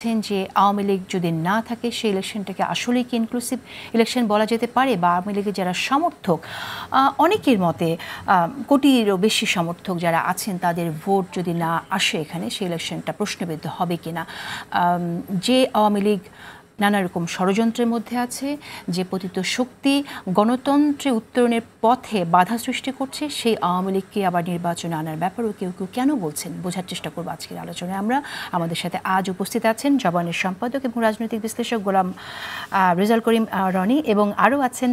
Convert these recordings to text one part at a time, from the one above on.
যে আওয়ামী লীগ যদি না থাকে সেই ইলেকশনটাকে আসলেই কি ইনক্লুসিভ ইলেকশন বলা যেতে পারে, বা আওয়ামী লীগের যারা সমর্থক অনেকের মতে কোটিরও বেশি সমর্থক যারা আছেন তাদের ভোট যদি না আসে এখানে সেই ইলেকশনটা প্রশ্নবিদ্ধ হবে কিনা। যে আওয়ামী লীগ নানা রকম ষড়যন্ত্রের মধ্যে আছে, যে পতিত শক্তি গণতন্ত্রে উত্তরণের পথে বাধা সৃষ্টি করছে, সেই আওয়ামী লীগকে আবার নির্বাচনে আনার ব্যাপারেও কেউ কেউ কেন বলছেন বোঝার চেষ্টা করবো আজকের আলোচনায়। আমরা আমাদের সাথে আজ উপস্থিত আছেন জবানের সম্পাদক এবং রাজনৈতিক বিশ্লেষক গোলাম রেজাউল করিম রনি, এবং আরও আছেন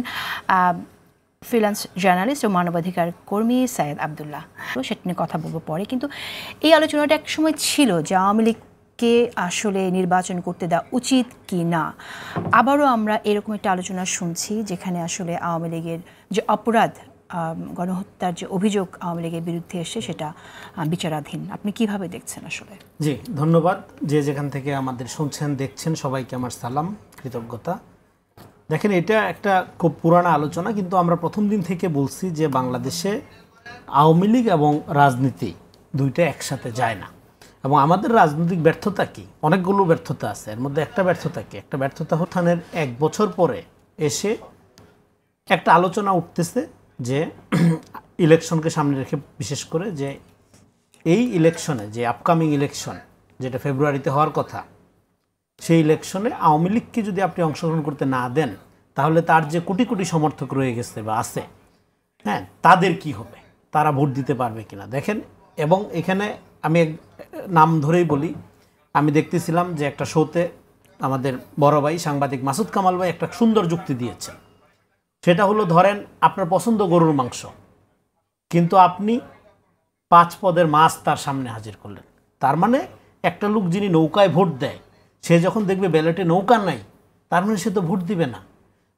ফ্রিল্যান্স জার্নালিস্ট ও মানবাধিকার কর্মী সাইয়েদ আবদুল্লাহ। সেটা নিয়ে কথা বলবো পরে, কিন্তু এই আলোচনাটা এক সময় ছিল যে আওয়ামী লীগ কে আসলে নির্বাচন করতে দেওয়া উচিত কি না। আবারও আমরা এরকম একটা আলোচনা শুনছি যেখানে আসলে আওয়ামী লীগের যে অপরাধ, গণহত্যার যে অভিযোগ আওয়ামী লীগের বিরুদ্ধে এসে সেটা বিচারাধীন। আপনি কিভাবে দেখছেন আসলে? জি ধন্যবাদ। যে যেখান থেকে আমাদের শুনছেন দেখছেন সবাইকে আমার সালাম, কৃতজ্ঞতা। দেখেন, এটা একটা খুব পুরানো আলোচনা, কিন্তু আমরা প্রথম দিন থেকে বলছি যে বাংলাদেশে আওয়ামী লীগ এবং রাজনীতি দুইটা একসাথে যায় না। এবং আমাদের রাজনৈতিক ব্যর্থতা কি? অনেকগুলো ব্যর্থতা আছে, এর মধ্যে একটা ব্যর্থতা কি? একটা ব্যর্থতা হঠানের 1 বছর পরে এসে একটা আলোচনা উঠতেছে যে ইলেকশনকে সামনে রেখে, বিশেষ করে যে এই ইলেকশনে, যে আপকামিং ইলেকশন যেটা ফেব্রুয়ারিতে হওয়ার কথা, সেই ইলেকশনে আওয়ামী লীগকে যদি আপনি অংশগ্রহণ করতে না দেন তাহলে তার যে কোটি কোটি সমর্থক রয়ে গেছে বা আছে, হ্যাঁ, তাদের কি হবে? তারা ভোট দিতে পারবে কিনা দেখেন। এবং এখানে আমি নাম ধরেই বলি, আমি দেখতেছিলাম যে একটা শোতে আমাদের বড় ভাই সাংবাদিক মাসুদ কামাল ভাই একটা সুন্দর যুক্তি দিয়েছেন। সেটা হলো, ধরেন আপনার পছন্দ গরুর মাংস, কিন্তু আপনি 5 পদের মাছ তার সামনে হাজির করলেন। তার মানে একটা লোক যিনি নৌকায় ভোট দেয়, সে যখন দেখবে ব্যালটে নৌকা নাই, তার মানে সে তো ভোট দিবে না।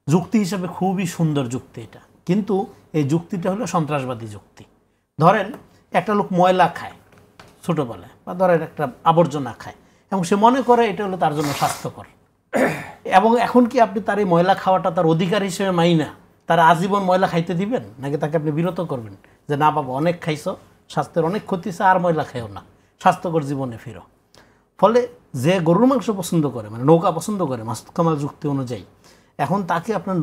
যুক্তি হিসাবে খুবই সুন্দর যুক্তি এটা, কিন্তু এই যুক্তিটা হলো সন্ত্রাসবাদী যুক্তি। ধরেন একটা লোক ময়লা খায় ছোটোবেলায়, বা ধরেন একটা আবর্জনা খায়, এবং সে মনে করে এটা হলো তার জন্য স্বাস্থ্যকর। এবং এখন কি আপনি তার এই ময়লা খাওয়াটা তার অধিকার হিসেবে মাইনা তার আজীবন ময়লা খাইতে দিবেন, নাকি তাকে আপনি বিরত করবেন যে না বাবা, অনেক খাইছো, স্বাস্থ্যের অনেক ক্ষতি আছে, আর ময়লা খাইও না, স্বাস্থ্যকর জীবনে ফিরো। ফলে যে গরুর মাংস পছন্দ করে, মানে নৌকা পছন্দ করে মাসুদ কামাল যুক্তি অনুযায়ী, এখন তাকে আপনার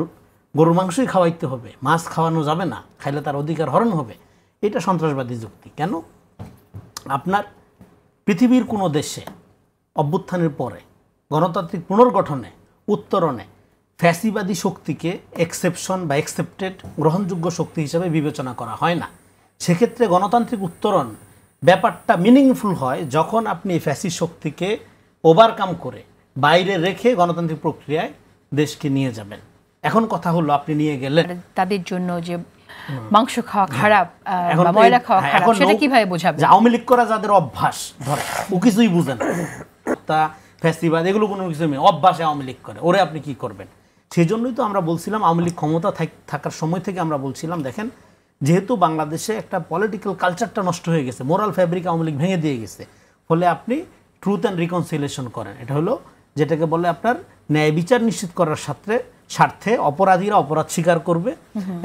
গরুর মাংসই খাওয়াইতে হবে, মাছ খাওয়ানো যাবে না, খাইলে তার অধিকার হরণ হবে। এটা সন্ত্রাসবাদী যুক্তি। কেন? আপনার পৃথিবীর কোনো দেশে অভ্যুত্থানের পরে গণতান্ত্রিক পুনর্গঠনে, উত্তরণে ফ্যাসিবাদী শক্তিকে এক্সেপশন বা অ্যাকসেপ্টেড গ্রহণযোগ্য শক্তি হিসেবে বিবেচনা করা হয় না। সেক্ষেত্রে গণতান্ত্রিক উত্তরণ ব্যাপারটা মিনিংফুল হয় যখন আপনি ফ্যাসি শক্তিকে ওভারকাম করে বাইরে রেখে গণতান্ত্রিক প্রক্রিয়ায় দেশকে নিয়ে যাবেন। এখন কথা হলো, আপনি নিয়ে গেলেন, তাদের জন্য যে মাংস খাওয়া খারাপ, ময়লা খাওয়া খারাপ, সেটা কিভাবে বোঝাবে? আওয়ামী লীগ করা যাদের অভ্যাস, ধরে ও কিছুই বুঝে না, তা ফ্যাসিবাদ এগুলো কোনো কিছু নেই, অভ্যাসে আওয়ামী লীগ করে, ওরে আপনি কি করবেন? সেই জন্যই তো আমরা বলছিলাম, আওয়ামী লীগ ক্ষমতা থাকার সময় থেকে আমরা বলছিলাম, দেখেন, যেহেতু বাংলাদেশে একটা পলিটিক্যাল কালচারটা নষ্ট হয়ে গেছে, মোরাল ফ্যাব্রিক আওয়ামী লীগ ভেঙে দিয়ে গেছে, ফলে আপনি ট্রুথ অ্যান্ড রিকনসিলিয়েশন করেন। এটা হলো যেটাকে বলে আপনার ন্যায় বিচার নিশ্চিত করার স্বার্থে অপরাধীরা অপরাধ স্বীকার করবে,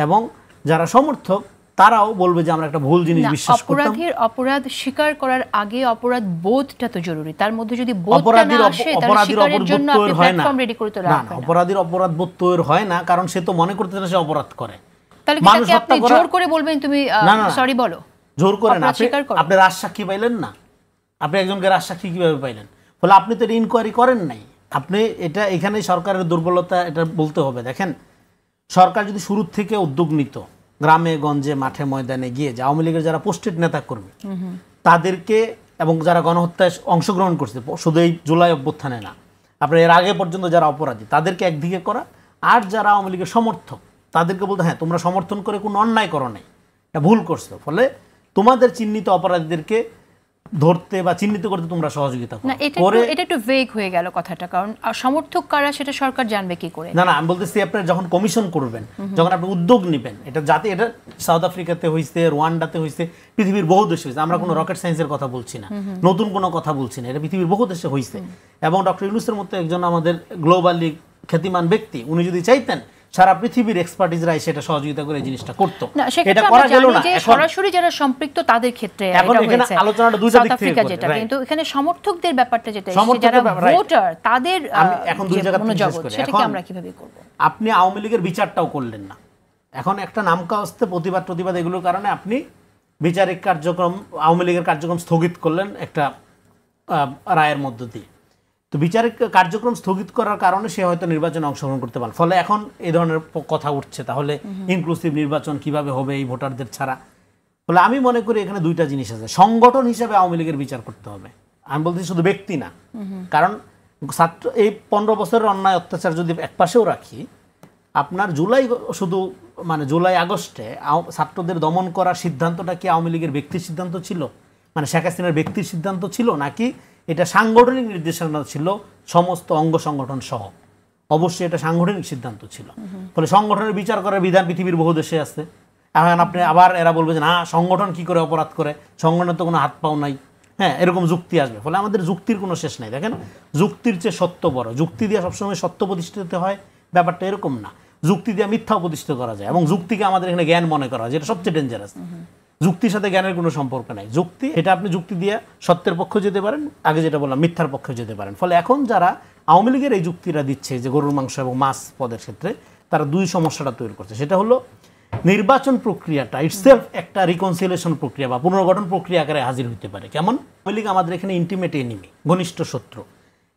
এবং যারা সমর্থক তারাও বলবে যে আমরা একটা ভুল জিনিস বিশ্বাস করতাম। অপরাধীর অপরাধ স্বীকার করার আগে অপরাধ বোধটা তো জরুরি, তার মধ্যে যদি বোধটা না আসে তাহলে স্বীকারের জন্য আপনি প্ল্যাটফর্ম রেডি করতে রাখবেন না। অপরাধীর অপরাধ বোধ তৈরি হয় না, কারণ সে তো মনে করতে সে অপরাধ করে। তাহলে কি আপনি জোর করে বলবেন তুমি সরি বলো? জোর করে না, আপনি রাজসাক্ষী পাইলেন না, আপনি একজনকে রাজসাক্ষী কিভাবে পাইলেন? ফলে আপনি তো ইনকোয়ারি করেন নাই। আপনি এটা এখানেই সরকারের দুর্বলতা, এটা বলতে হবে। দেখেন, সরকার যদি শুরু থেকে উদ্যোগ নিত, গ্রামে গঞ্জে মাঠে ময়দানে গিয়ে যে আওয়ামী লীগের যারা পোস্টেড নেতা কর্মী তাদেরকে, এবং যারা গণহত্যায় অংশগ্রহণ করছে, শুধু এই জুলাই অভ্যুত্থানে না, আপনার এর আগে পর্যন্ত যারা অপরাধী তাদেরকে একদিকে করা, আর যারা আওয়ামী লীগের সমর্থক তাদেরকে বলতে, হ্যাঁ তোমরা সমর্থন করে কোনো অন্যায় করো নাই, এটা ভুল করছো, ফলে তোমাদের চিহ্নিত অপরাধীদেরকে ধরতে বা চিহ্নিত করতে তোমরা সহযোগিতা করো। এটা একটু ভেগ হয়ে গেল কথাটা, কারণ সমর্থক কারা সেটা সরকার জানবে কি করে? না, আমি বলতেছি আপনারা যখন কমিশন করবেন, যখন আপনি উদ্যোগ নেবেন, এটা যাতে, এটা সাউথ আফ্রিকাতে হয়েছে, রোয়ান্ডাতে হয়েছে, পৃথিবীর বহু দেশে হয়েছে। আমরা কোনো রকেট সায়েন্সের কথা বলছি না, নতুন কোনো কথা বলছি না, এটা পৃথিবীর বহু দেশে হয়েছে। এবং ডক্টর ইউনূসের মতো একজন আমাদের গ্লোবালি খ্যাতিমান ব্যক্তি, উনি যদি চাইতেন সারা পৃথিবীর এক্সপার্টিসরা সেটা সহযোগিতা করে এই জিনিসটা করতো। এটা করা গেল না। সরাসরি যারা সম্পৃক্ত তাদের ক্ষেত্রে এখন এখানে আলোচনাটা দুইটা দিক থেকে যেটা, কিন্তু এখানে সমর্থকদের ব্যাপারটা যেটা, যারা ভোটার তাদের এখন দুই জায়গা থেকে শেষ করি। সেটাকে আমরা কিভাবে করব? আপনি আওয়ামী লীগের বিচারটাও করলেন না। এখন একটা নামকাওয়াস্তে প্রতিবাদ এগুলোর কারণে আপনি বিচারিক কার্যক্রম, আওয়ামী লীগের কার্যক্রম স্থগিত করলেন একটা রায়ের মধ্য দিয়ে। তো বিচারিক কার্যক্রম স্থগিত করার কারণে সে হয়তো নির্বাচনে অংশগ্রহণ করতে পারে, ফলে এখন এই ধরনের কথা উঠছে, তাহলে ইনক্লুসিভ নির্বাচন কিভাবে হবে এই ভোটারদের ছাড়া। ফলে আমি মনে করি এখানে দুইটা জিনিস আছে, সংগঠন হিসেবে আওয়ামী লীগের বিচার করতে হবে। আমি বলছি শুধু ব্যক্তি না, কারণ ছাত্র এই 15 বছরের অন্যায় অত্যাচার যদি একপাশেও রাখি, আপনার জুলাই আগস্টে ছাত্রদের দমন করার সিদ্ধান্তটা কি আওয়ামী লীগের ব্যক্তির সিদ্ধান্ত ছিল, মানে শেখ হাসিনার ব্যক্তির সিদ্ধান্ত ছিল, নাকি এটা সাংগঠনিক নির্দেশনা ছিল সমস্ত অঙ্গ সংগঠন সহ? অবশ্যই এটা সাংগঠনিক সিদ্ধান্ত ছিল। ফলে সংগঠনের বিচার করার বিধান পৃথিবীর বহু দেশে আছে। এখন আপনি আবার এরা বলবে যে না, সংগঠন কি করে অপরাধ করে, সংগঠনের তো কোনো হাত পাও নাই, হ্যাঁ, এরকম যুক্তি আসবে। ফলে আমাদের যুক্তির কোনো শেষ নাই। দেখেন, যুক্তির চেয়ে সত্য বড়। যুক্তি দিয়ে সবসময় সত্য প্রতিষ্ঠিত হয়, ব্যাপারটা এরকম না। যুক্তি দিয়ে মিথ্যাও প্রতিষ্ঠিত করা যায়, এবং যুক্তিকে আমাদের এখানে জ্ঞান মনে করা হয়, যেটা সবচেয়ে ডেঞ্জারাস। যুক্তির সাথে জ্ঞানের কোনো সম্পর্ক নাই। যুক্তি এটা আপনি যুক্তি দিয়ে সত্যের পক্ষে যেতে পারেন, আগে যেটা বললাম মিথ্যার পক্ষে যেতে পারেন। ফলে এখন যারা আওয়ামী লীগের এই যুক্তিটা দিচ্ছে যে গরুর মাংস এবং মাছ পদের ক্ষেত্রে, তারা দুই সমস্যাটা তৈরি করছে। সেটা হলো নির্বাচন প্রক্রিয়াটা ইটসেলফ একটা রিকনসিলিয়েশন প্রক্রিয়া বা পুনর্গঠন প্রক্রিয়া আকারে হাজির হতে পারে। কেমন? আওয়ামী লীগ আমাদের এখানে ইন্টিমেট এনিমি, ঘনিষ্ঠ শত্রু।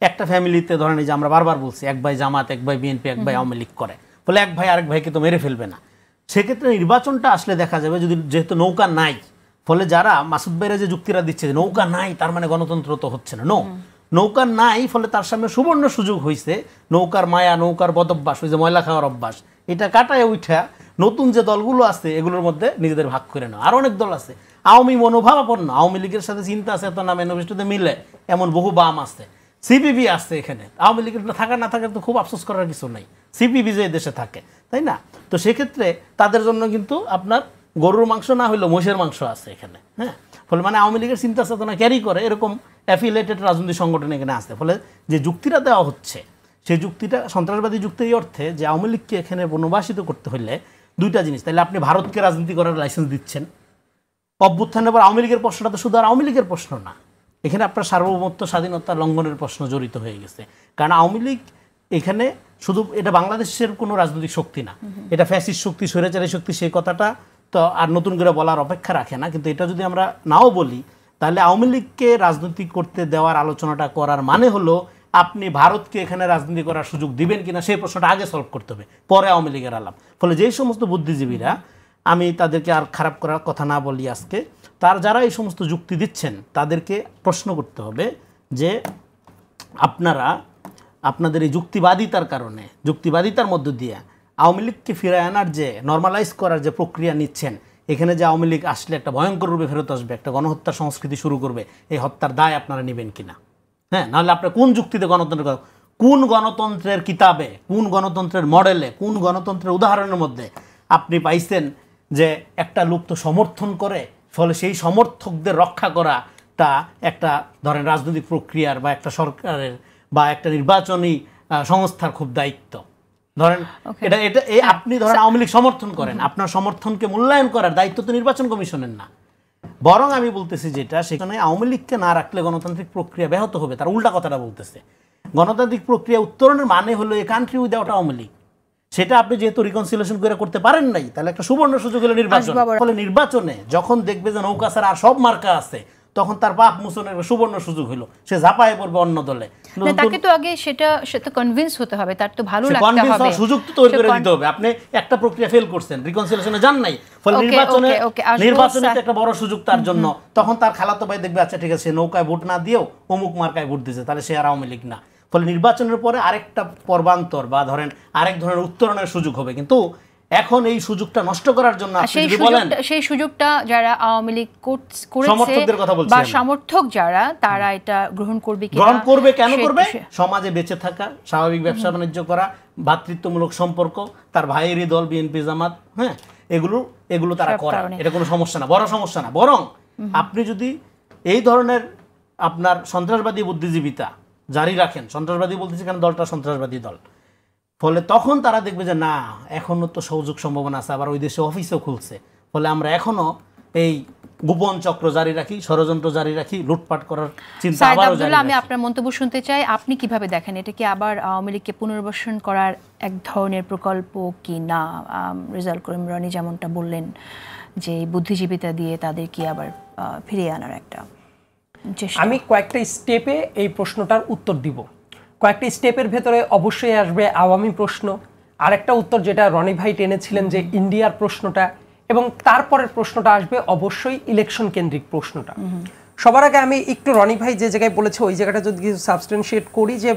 একটা ফ্যামিলিতে ধরেন, এই যে আমরা বারবার বলছি, এক ভাই জামাত, এক ভাই বিএনপি, এক ভাই আওয়ামী লীগ করে, ফলে এক ভাই আরেক ভাইকে তো মেরে ফেলবে না। সেক্ষেত্রে নির্বাচনটা আসলে দেখা যাবে, যদি যেহেতু নৌকা নাই, ফলে যারা মাসুদ ভাইরা যে যুক্তিরা দিচ্ছে যে নৌকা নাই তার মানে গণতন্ত্র তো হচ্ছে না, নৌকা নাই, ফলে তার সামনে সুবর্ণ সুযোগ হয়েছে নৌকার মায়া, নৌকার বদভ্যাস, ওই যে ময়লা খাওয়ার অভ্যাস, এটা কাটায় উঠা নতুন যে দলগুলো আছে এগুলোর মধ্যে নিজেদের ভাগ করে নেওয়া। আর অনেক দল আছে আওয়ামী মনোভাবাপন্ন, আওয়ামী লীগের সাথে চিন্তা আছে, এত নাম ম্যানিফেস্টোতে মিলে, এমন বহু বাম আছে, সিপিবি আছে এখানে। আওয়ামী লীগের থাকা না থাকার তো খুব আফসোস করার কিছু নাই, সিপিবি যে দেশে থাকে, তাই না? তো সেক্ষেত্রে তাদের জন্য কিন্তু আপনার গরুর মাংস না হইলেও মহিষের মাংস আছে এখানে, হ্যাঁ। ফলে মানে আওয়ামী লীগের চিন্তা চেতনা ক্যারি করে এরকম অ্যাফিলিয়েটেড রাজনৈতিক সংগঠন এখানে আসছে। ফলে যে যুক্তিটা দেওয়া হচ্ছে, সেই যুক্তিটা সন্ত্রাসবাদী যুক্তি এই অর্থে যে আওয়ামী লীগকে এখানে পুনর্বাসিত করতে হলে দুইটা জিনিস, তাহলে আপনি ভারতকে রাজনীতি করার লাইসেন্স দিচ্ছেন। অভ্যুত্থানের পর আওয়ামী লীগের প্রশ্নটা তো শুধু আর আওয়ামী লীগের প্রশ্ন না, এখানে আপনার সার্বভৌমত্ব, স্বাধীনতা লঙ্ঘনের প্রশ্ন জড়িত হয়ে গেছে। কারণ আওয়ামী লীগ এখানে শুধু এটা বাংলাদেশের কোনো রাজনৈতিক শক্তি না, এটা ফ্যাসিস্ট শক্তি, স্বৈরাচারী শক্তি, সেই কথাটা তো আর নতুন করে বলার অপেক্ষা রাখে না। কিন্তু এটা যদি আমরা নাও বলি, তাহলে আওয়ামী লীগকে রাজনীতি করতে দেওয়ার আলোচনাটা করার মানে হলো আপনি ভারতকে এখানে রাজনীতি করার সুযোগ দিবেন কিনা সেই প্রশ্নটা আগে সলভ করতে হবে, পরে আওয়ামী লীগের আলাপ। ফলে যেই সমস্ত বুদ্ধিজীবীরা, আমি তাদেরকে আর খারাপ করার কথা না বলি আজকে, যারা এই সমস্ত যুক্তি দিচ্ছেন তাদেরকে প্রশ্ন করতে হবে যে আপনারা আপনাদের এই যুক্তিবাদিতার কারণে, যুক্তিবাদিতার মধ্য দিয়ে আওয়ামী লীগকে ফিরায় আনার যে নর্মালাইজ করার যে প্রক্রিয়া নিচ্ছেন, এখানে যে আওয়ামী লীগ আসলে একটা ভয়ঙ্কর রূপে ফেরত আসবে, একটা গণহত্যার সংস্কৃতি শুরু করবে, এই হত্যার দায় আপনারা নেবেন কিনা? হ্যাঁ, নাহলে আপনার কোন যুক্তিতে গণতন্ত্রের, কোন গণতন্ত্রের কিতাবে, কোন গণতন্ত্রের মডেলে, কোন গণতন্ত্রের উদাহরণের মধ্যে আপনি পাইছেন যে একটা লোক তো সমর্থন করে, ফলে সেই সমর্থকদের রক্ষা করাটা একটা ধরেন রাজনৈতিক প্রক্রিয়ার বা একটা সরকারের বা একটা নির্বাচনী সংস্থার খুব দায়িত্ব। ধরেন এটা আপনি ধরেন আওয়ামী লীগ সমর্থন করেন, আপনার সমর্থনকে মূল্যায়ন করার দায়িত্ব তো নির্বাচন কমিশনের না। বরং আমি বলতেছি যেটা, সেখানে আওয়ামী লীগকে না রাখলে গণতান্ত্রিক প্রক্রিয়া ব্যাহত হবে, তার উল্টা কথাটা বলতেছে। গণতান্ত্রিক প্রক্রিয়া উত্তরণের মানে হলো a country without Awami League. সেটা আপনি যেহেতু রিকনসিলিয়েশন করে করতে পারেন নাই, তাহলে একটা সুবর্ণ সুযোগ হলো নির্বাচন। ফলে নির্বাচনে যখন দেখবে যে নৌকা ছাড়া আর সব মার্কা আছে, তখন তার পাপ মোচনের সুবর্ণ সুযোগ হলো, সে ঝাঁপায় পড়বে অন্য দলে। তাকে তো আগে সেটা কনভিন্স হতে হবে, তার তো ভালো লাগতে হবে, সুযোগ তো তৈরি করে দিতে হবে। আপনি একটা প্রক্রিয়া ফেল করছেন, রিকনসিলিয়েশনে যান নাই, ফলে নির্বাচনে একটা বড় সুযোগ তার জন্য। তখন তার খালাতো ভাই দেখবে আচ্ছা ঠিক আছে, নৌকায় ভোট না দিয়েও অমুক মার্কায় ভোট দিয়েছে, তাহলে সে আর আওয়ামী লীগ না। ফলে নির্বাচনের পরে আরেকটা পর্বান্তর বা ধরেন আরেক ধরনের উত্তরণের সুযোগ হবে। কিন্তু এখন এই সুযোগটা নষ্ট করার জন্য সেই সুযোগটা যারা আওয়ামী লীগ করেছে বা সমর্থক যারা, তারা এটা গ্রহণ করবে কি? গ্রহণ করবে, কেন করবে? সমাজে বেঁচে থাকা, স্বাভাবিক ব্যবসা বাণিজ্য করা, ভ্রাতৃত্বমূলক সম্পর্ক, তার ভাইয়েরই দল বিএনপি জামাত, হ্যাঁ, এগুলো তারা করে, এটা কোনো সমস্যা না, বড় সমস্যা না। বরং আপনি যদি এই ধরনের আপনার সন্ত্রাসবাদী বুদ্ধিজীবিতা জারি রাখেন, সন্ত্রাসবাদী বলতেছি কারণ দলটা সন্ত্রাসবাদী দল, ফলে তখন তারা দেখবে যে না এখনো তো সুযোগ সম্ভাবনা আছে, আবার ওই দেশে অফিসও খুলছে, ফলে আমরা এখনো এই গোপন চক্র জারি রাখি, ষড়যন্ত্র জারি রাখি, লুটপাট করার চিন্তা আবারও জারি রাখি। আমি আপনার মন্তব্য শুনতে চাই, আপনি কিভাবে দেখেন এটা কি আবার আওয়ামী লীগকে পুনর্বাসন করার এক ধরনের প্রকল্প কি না? রেজাউল করিম রনি যেমনটা বললেন যে বুদ্ধিজীবিতা দিয়ে তাদের কি আবার ফিরিয়ে আনার একটা চেষ্টা। আমি কয়েকটা স্টেপে এই প্রশ্নটার উত্তর দিব। কয়েকটা স্টেপের ভেতরে অবশ্যই আসবে আওয়ামী প্রশ্ন, আরেকটা উত্তর যেটা রনি ভাই টেনেছিলেন যে ইন্ডিয়ার প্রশ্নটা, এবং তারপরের প্রশ্নটা আসবে অবশ্যই ইলেকশন কেন্দ্রিক প্রশ্নটা। সবার আগে আমি একটু রনি ভাই যে জায়গায় বলেছে ওই জায়গাটা যদি কিছু সাবস্টেন্সিয়েট করি, যে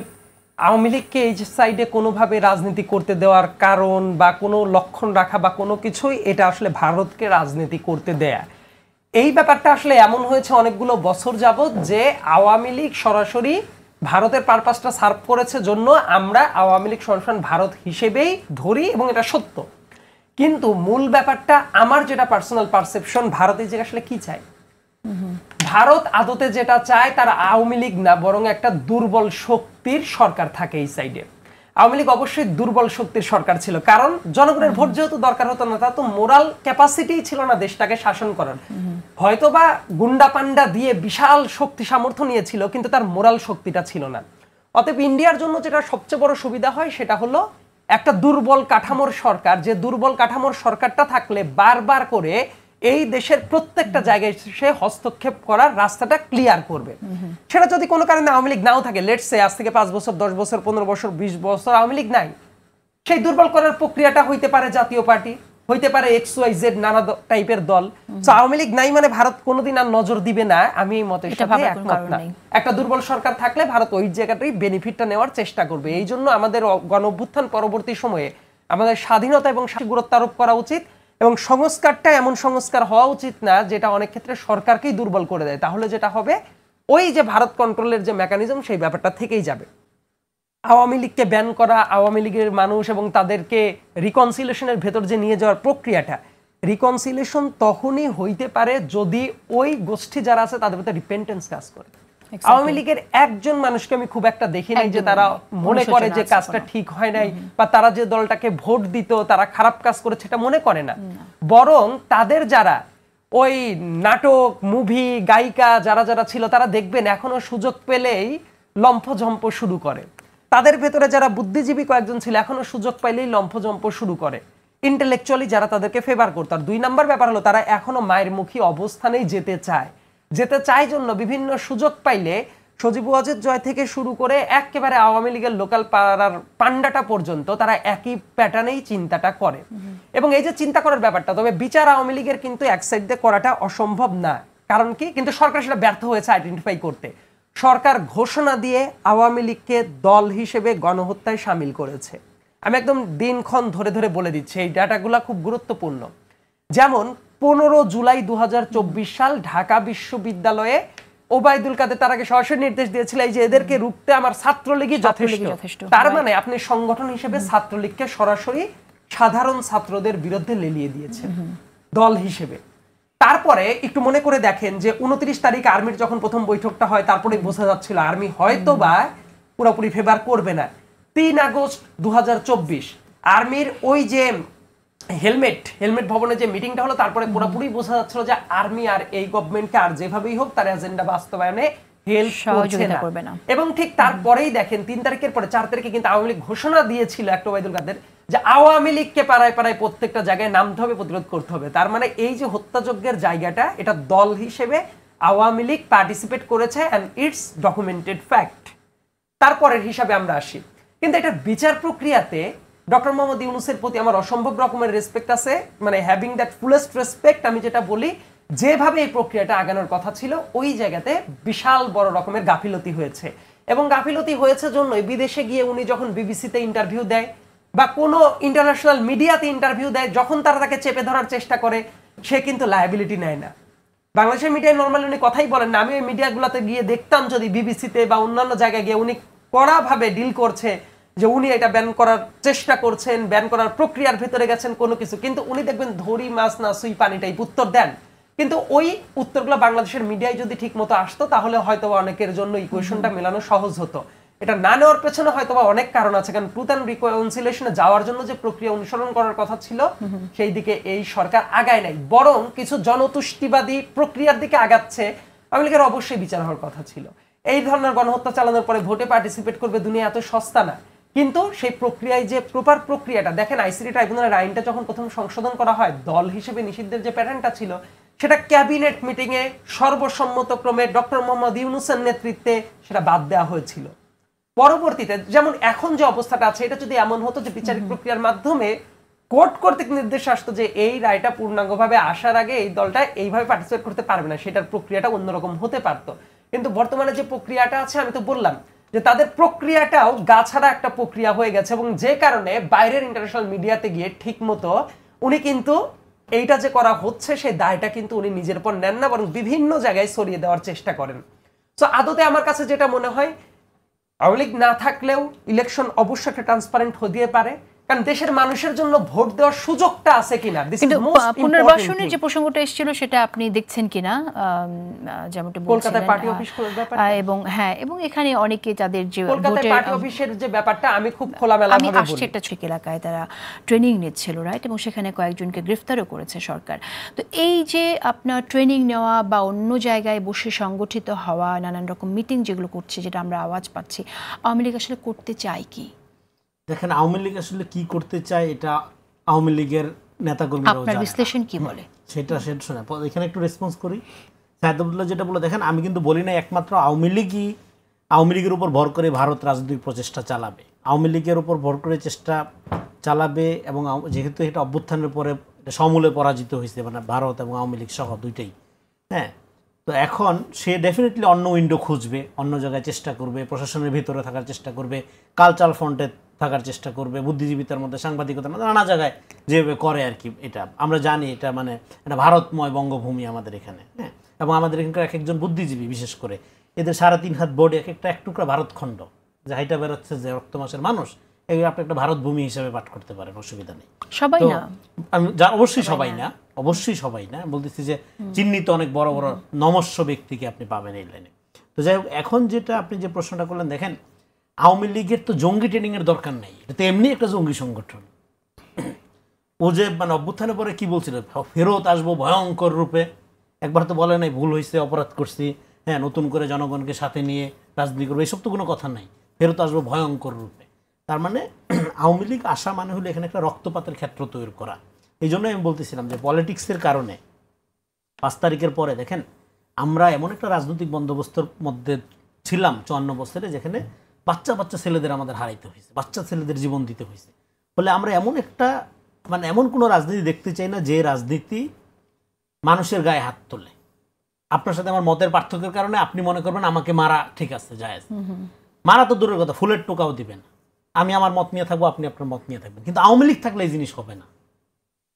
আওয়ামী লীগকে এই সাইডে কোনোভাবে রাজনীতি করতে দেওয়ার কারণ বা কোনো লক্ষণ রাখা বা কোনো কিছুই, এটা আসলে ভারতকে রাজনীতি করতে দেয়া, এই ব্যাপারটা আসলে এমন হয়েছে অনেকগুলো বছর যাবত যে আওয়ামী লীগ সরাসরি ভারতের পারপাসটা সার্ভ করেছে জন্য আমরা আওয়ামী লীগ সরাসরি ভারত হিসেবেই ধরি, এবং এটা সত্য। কিন্তু মূল ব্যাপারটা আমার যেটা পার্সোনাল পারসেপশন, ভারত এই জায়গায় আসলে কি চায়? ভারত আদতে যেটা চায় তারা আওয়ামী লীগ না, বরং একটা দুর্বল শক্তির সরকার থাকে এই সাইডে। আওয়ামী লীগ অবশ্যই দুর্বল শক্তির সরকার ছিল, কারণ জনগণের ভোট যেহেতু দরকার হতো না, তা তো মোরাল ক্যাপাসিটি ছিল না দেশটাকে শাসন করার। হয়তোবা গুন্ডা পান্ডা দিয়ে বিশাল শক্তি সামর্থ্য নিয়েছিল, কিন্তু তার মোরাল শক্তিটা ছিল না। অতএব ইন্ডিয়ার জন্য যেটা সবচেয়ে বড় সুবিধা হয় সেটা হলো একটা দুর্বল কাঠামোর সরকার, যে দুর্বল কাঠামোর সরকারটা থাকলে বারবার করে এই দেশের প্রত্যেকটা জায়গায় সে হস্তক্ষেপ করার রাস্তাটা ক্লিয়ার করবে। সেটা যদি কোনো কারণে আওয়ামী লীগ নাও থাকে, লেটস সে আজ থেকে 5 বছর 10 বছর 15 বছর 20 বছর আওয়ামী লীগ নাই, সেই দুর্বল করার প্রক্রিয়াটা হইতে পারে জাতীয় পার্টি, হইতে পারে XYZ নানা টাইপের দল। সো আওয়ামী লীগ নাই মানে ভারত কোনোদিন আর নজর দিবে না, আমি এই মতের সাথে একমত না। একটা দুর্বল সরকার থাকলে ভারত ওই জায়গাটাই বেনিফিটটা নেওয়ার চেষ্টা করবে। এই জন্য আমাদের গণ অভ্যুত্থান পরবর্তী সময়ে আমাদের স্বাধীনতা এবং গুরুত্ব আরোপ করা উচিত, এবং সংস্কারটা এমন সংস্কার হওয়া উচিত না যেটা অনেক ক্ষেত্রে সরকারকেই দুর্বল করে দেয়। তাহলে যেটা হবে, ওই যে ভারত কন্ট্রোলের যে মেকানিজম, সেই ব্যাপারটা থেকেই যাবে। আওয়ামী লীগকে ব্যান করা, আওয়ামী লীগের মানুষ এবং তাদেরকে রিকনসিলেশনের ভেতর যে নিয়ে যাওয়ার প্রক্রিয়াটা, রিকনসিলেশন তখনই হইতে পারে যদি ওই গোষ্ঠী যারা আছে তাদের ভিতরে রিপেন্টেন্স কাজ করে। আওয়ামী লীগের একজন মানুষকে আমি খুব একটা দেখি নাই যে তারা মনে করে যে কাজটা ঠিক হয় নাই, বা তারা যে দলটাকে ভোট দিত তারা খারাপ কাজ করেছে এটা মনে করে না। বরং তাদের যারা ওই নাটক, মুভি, গায়িকা যারা যারা ছিল, তারা দেখবেন এখনো সুযোগ পেলেই লম্ফঝম্প শুরু করে। তাদের ভেতরে যারা বুদ্ধিজীবী কয়েকজন ছিল, এখনো সুযোগ পাইলেই লম্ফঝম্প শুরু করে। ইন্টেলেকচুয়ালি যারা তাদেরকে ফেভার করত। আর 2 নাম্বার ব্যাপার হলো তারা এখনো মায়ের মুখী অবস্থানেই যেতে চায় জন্য বিভিন্ন সুযোগ পাইলে সজীব ওয়াজেদ জয় থেকে শুরু করে একেবারে আওয়ামী লীগের লোকাল পাড়ার পান্ডাটা পর্যন্ত তারা একই প্যাটার্নেই চিন্তাটা করে। এবং এই যে চিন্তা করার ব্যাপারটা, তবে বিচার আওয়ামী লীগের কিন্তু এক সাইড দিয়ে করাটা অসম্ভব না। কারণ কি? কিন্তু সরকার সেটা ব্যর্থ হয়েছে আইডেন্টিফাই করতে। সরকার ঘোষণা দিয়ে আওয়ামী লীগকে দল হিসেবে গণহত্যায় সামিল করেছে। আমি একদম দিনক্ষণ ধরে ধরে বলে দিচ্ছি, এই ডাটাগুলো খুব গুরুত্বপূর্ণ। যেমন 15 জুলাই 2024 সাল ঢাকা বিশ্ববিদ্যালয়ে ওবায়দুল কাদের তার আগে সরাসরি নির্দেশ দিয়েছিল এই যে এদেরকে রুখতে আমার ছাত্রলীগই যথেষ্ট। তার মানে আপনি সংগঠন হিসেবে ছাত্রলীগকে সরাসরি সাধারণ ছাত্রদের বিরুদ্ধে লেলিয়ে দিয়েছেন দল হিসেবে। তারপরে একটু মনে করে দেখেন যে 29 তারিখ আর্মির যখন প্রথম বৈঠকটা হয়, তারপরে বোঝা যাচ্ছিল আর্মি হয়তো বা পুরোপুরি ফেভার করবে না। 3 আগস্ট 2024 আর্মির ওই যে হেলমেট ভবনে যে মিটিংটা হলো, তারপরে পুরোপুরি বোঝা যাচ্ছিল যে আর্মি আর এই গভর্নমেন্টকে আর যেভাবেই হোক তার এজেন্ডা বাস্তবায়নে হেল্প করবে না। এবং ঠিক তারপরেই দেখেন 3 তারিখের পরে 4 তারিখে কিন্তু আওয়ামী লীগ ঘোষণা দিয়েছিল একটা ওবায়দুল কাদের যে আওয়ামী লীগকে পাড়ায় পাড়ায় প্রত্যেকটা জায়গায় নামতে হবে, প্রতিরোধ করতে হবে। তার মানে এই যে হত্যাযজ্ঞের জায়গাটা, এটা দল হিসেবে আওয়ামী লীগ পার্টিসিপেট করেছে, এন্ড ইটস ডকুমেন্টেড ফ্যাক্ট। তারপরের হিসাবে আমরা আসি, কিন্তু এটা বিচার প্রক্রিয়াতে ডক্টর মোহাম্মদ ইউনূসের প্রতি আমার অসম্ভব রকমের রেসপেক্ট আছে, মানে হ্যাভিং দ্যাট ফুলেস্ট রেসপেক্ট। আমি যেটা বলি, যেভাবে এই প্রক্রিয়াটা আগানোর কথা ছিল ওই জায়গাতে বিশাল বড় রকমের গাফিলতি হয়েছে। এবং গাফিলতি হয়েছে জন্যই বিদেশে গিয়ে উনি যখন বিবিসিতে ইন্টারভিউ দেয় বা কোনো ইন্টারন্যাশনাল মিডিয়াতে ইন্টারভিউ দেয়, যখন তারা তাকে চেপে ধরার চেষ্টা করে, সে কিন্তু লায়াবিলিটি নেয় না। বাংলাদেশের মিডিয়ায় নর্মালি উনি কথাই বলেন না। আমি ওই মিডিয়াগুলোতে গিয়ে দেখতাম যদি বিবিসিতে বা অন্যান্য জায়গায় গিয়ে উনি কড়াভাবে ডিল করছে যে উনি এটা ব্যান করার চেষ্টা করছেন, ব্যান করার প্রক্রিয়ার ভেতরে গেছেন কোনো কিছু, কিন্তু উনি দেখবেন ধরি মাছ না সুই পানি টাইপ উত্তর দেন। কিন্তু ওই উত্তরগুলো বাংলাদেশের মিডিয়ায় যদি ঠিক মতো আসতো তাহলে হয়তো অনেকের জন্য ইকুয়েশনটা মেলানো সহজ হতো। এটা না নেওয়ার পেছনে হয়তো বা অনেক কারণ আছে, কারণ ট্রুথ অ্যান্ড রিকনসিলিয়েশনে যাওয়ার জন্য যে প্রক্রিয়া অনুসরণ করার কথা ছিল সেই দিকে এই সরকার আগায় নাই, বরং কিছু জনতুষ্টিবাদী প্রক্রিয়ার দিকে আগাচ্ছে। আওয়ামী লীগের অবশ্যই বিচার হওয়ার কথা ছিল। এই ধরনের গণহত্যা চালানোর পরে ভোটে পার্টিসিপেট করবে, দুনিয়া এত সস্তা না। কিন্তু সেই প্রক্রিয়ায় যে প্রপার প্রক্রিয়াটা দেখেন, আইসিটি ট্রাইব্যুনালের আইনটা যখন প্রথম সংশোধন করা হয়, দল হিসেবে নিষিদ্ধের যে প্যাটার্নটা ছিল সেটা ক্যাবিনেট মিটিং এ সর্বসম্মতক্রমে ডক্টর মোহাম্মদ ইউনূসের নেতৃত্বে সেটা বাদ দেওয়া হয়েছিল। পরবর্তীতে যেমন এখন যে অবস্থাটা আছে, এটা যদি এমন হতো যে বিচারিক প্রক্রিয়ার মাধ্যমে কোর্ট কর্তৃক নির্দেশ আসতো যে এই রায়টা পূর্ণাঙ্গভাবে আসার আগে এই দলটা এইভাবে পার্টিসিপেট করতে পারবে না, সেটার প্রক্রিয়াটা অন্যরকম হতে পারতো। কিন্তু বর্তমানে যে প্রক্রিয়াটা আছে, আমি তো বললাম যে তাদের প্রক্রিয়াটাও গাছাড়া একটা প্রক্রিয়া হয়ে গেছে, এবং যে কারণে বাইরের ইন্টারন্যাশনাল মিডিয়াতে গিয়ে ঠিক মতো উনি কিন্তু এইটা যে করা হচ্ছে সেই দায়টা কিন্তু উনি নিজের উপর নেন না, বরং বিভিন্ন জায়গায় ছড়িয়ে দেওয়ার চেষ্টা করেন। তো আদতে আমার কাছে যেটা মনে হয়, আওয়ামী লীগ না থাকলেও ইলেকশন অবশ্যই একটা ট্রান্সপারেন্ট হতে পারে, কারণ দেশের মানুষের জন্য ভোট দেওয়ার সুযোগটা আছে কিনা। কিন্তু পুনর্বাসনের যে প্রসঙ্গটা এসেছিল সেটা আপনি দেখছেন কিনা, যেমনটা কলকাতায় পার্টি অফিস করার ব্যাপার, এবং হ্যাঁ, এবং এখানে অনেকে তাদের যে কলকাতায় পার্টি অফিসের যে ব্যাপারটা আমি খুব খোলামেলা ভাবে বলি। আসছে একটা ঠিক এলাকায় তারা ট্রেনিং নিচ্ছিল, রাইট, এবং সেখানে কয়েকজনকে গ্রেফতারও করেছে সরকার। তো এই যে আপনার ট্রেনিং নেওয়া বা অন্য জায়গায় বসে সংগঠিত হওয়া, নানান রকম মিটিং যেগুলো করছে, যেটা আমরা আওয়াজ পাচ্ছি, আওয়ামী লীগ আসলে করতে চায় কি? দেখেন, আওয়ামী লীগ আসলে কি করতে চায় এটা আওয়ামী লীগের নেতাকর্মীরাও জানে। আপনার বিশ্লেষণ কি বলে সেটা শোনা এখানে একটু রেসপন্স করি। সাইদুল্লাহ যেটা বলে, দেখেন আমি কিন্তু বলি না একমাত্র আওয়ামী লীগের উপর ভর করে ভারত রাজনৈতিক প্রচেষ্টা চালাবে। আওয়ামী লীগের উপর ভর করে চেষ্টা চালাবে, এবং যেহেতু এটা অভ্যুত্থানের পরে সমূলে পরাজিত হয়েছে, মানে ভারত এবং আওয়ামী লীগ সহ দুইটাই, হ্যাঁ, তো এখন সে ডেফিনেটলি অন্য উইন্ডো খুঁজবে, অন্য জায়গায় চেষ্টা করবে, প্রশাসনের ভিতরে থাকার চেষ্টা করবে, কালচারাল ফ্রন্টে থাকার চেষ্টা করবে, বুদ্ধিজীবীদের মধ্যে, সাংবাদিকতার মধ্যে, নানা জায়গায় যেভাবে করে আর কি। এটা আমরা জানি, এটা মানে এটা ভারতময় বঙ্গভূমি আমাদের এখানে, হ্যাঁ, এবং আমাদের এখানকার এক একজন বুদ্ধিজীবী বিশেষ করে এদের 3.5 হাত বোর্ডে এক টুকরা ভারতখণ্ড, যে হাইটা বেরোচ্ছে যে রক্ত মাসের মানুষ, এই আপনি একটা ভারত ভূমি হিসেবে পাঠ করতে পারেন, অসুবিধা নেই। সবাই না, আমি অবশ্যই সবাই না বলতেছি, যে চিহ্নিত অনেক বড় বড় নমস্য ব্যক্তিকে আপনি পাবেন এই লাইনে। তো যাই হোক, এখন যেটা আপনি যে প্রশ্নটা করলেন, দেখেন আওয়ামী লীগের তো জঙ্গি ট্রেনিং এর দরকার নেই, এটা তো এমনি একটা জঙ্গি সংগঠন। ও যে মানে অভ্যুত্থানের পরে কি বলছিল, ফেরত আসবো ভয়ঙ্কর রূপে, একবার তো বলে নাই ভুল হয়েছে, অপরাধ করছি, হ্যাঁ, নতুন করে জনগণকে সাথে নিয়ে রাজনীতি করবো, এসব তো কোনো কথা নাই, ফেরত আসবো ভয়ঙ্কর রূপে। তার মানে আওয়ামী লীগ আসা মানে হলো এখানে একটা রক্তপাতের ক্ষেত্র তৈরি করা। এই জন্যই আমি বলতেছিলাম যে পলিটিক্সের কারণে 5 তারিখের পরে দেখেন আমরা এমন একটা রাজনৈতিক বন্দোবস্তের মধ্যে ছিলাম 54 বছরে, যেখানে বাচ্চা ছেলেদের আমাদের হারাইতে হয়েছে, বাচ্চা ছেলেদের জীবন দিতে হয়েছে। ফলে আমরা এমন কোনো রাজনীতি দেখতে চাই না যে রাজনীতি মানুষের গায়ে হাত তোলে। আপনার সাথে আমার মতের পার্থক্যের কারণে আপনি মনে করবেন আমাকে মারা ঠিক আছে, জায়েজ, মারা তো দূরের কথা, ফুলের টোকাও দিবেন, আমি আমার মত নিয়ে থাকবো, আপনি আপনার মত নিয়ে থাকবেন। কিন্তু আওয়ামী লীগ থাকলে এই জিনিস হবে না,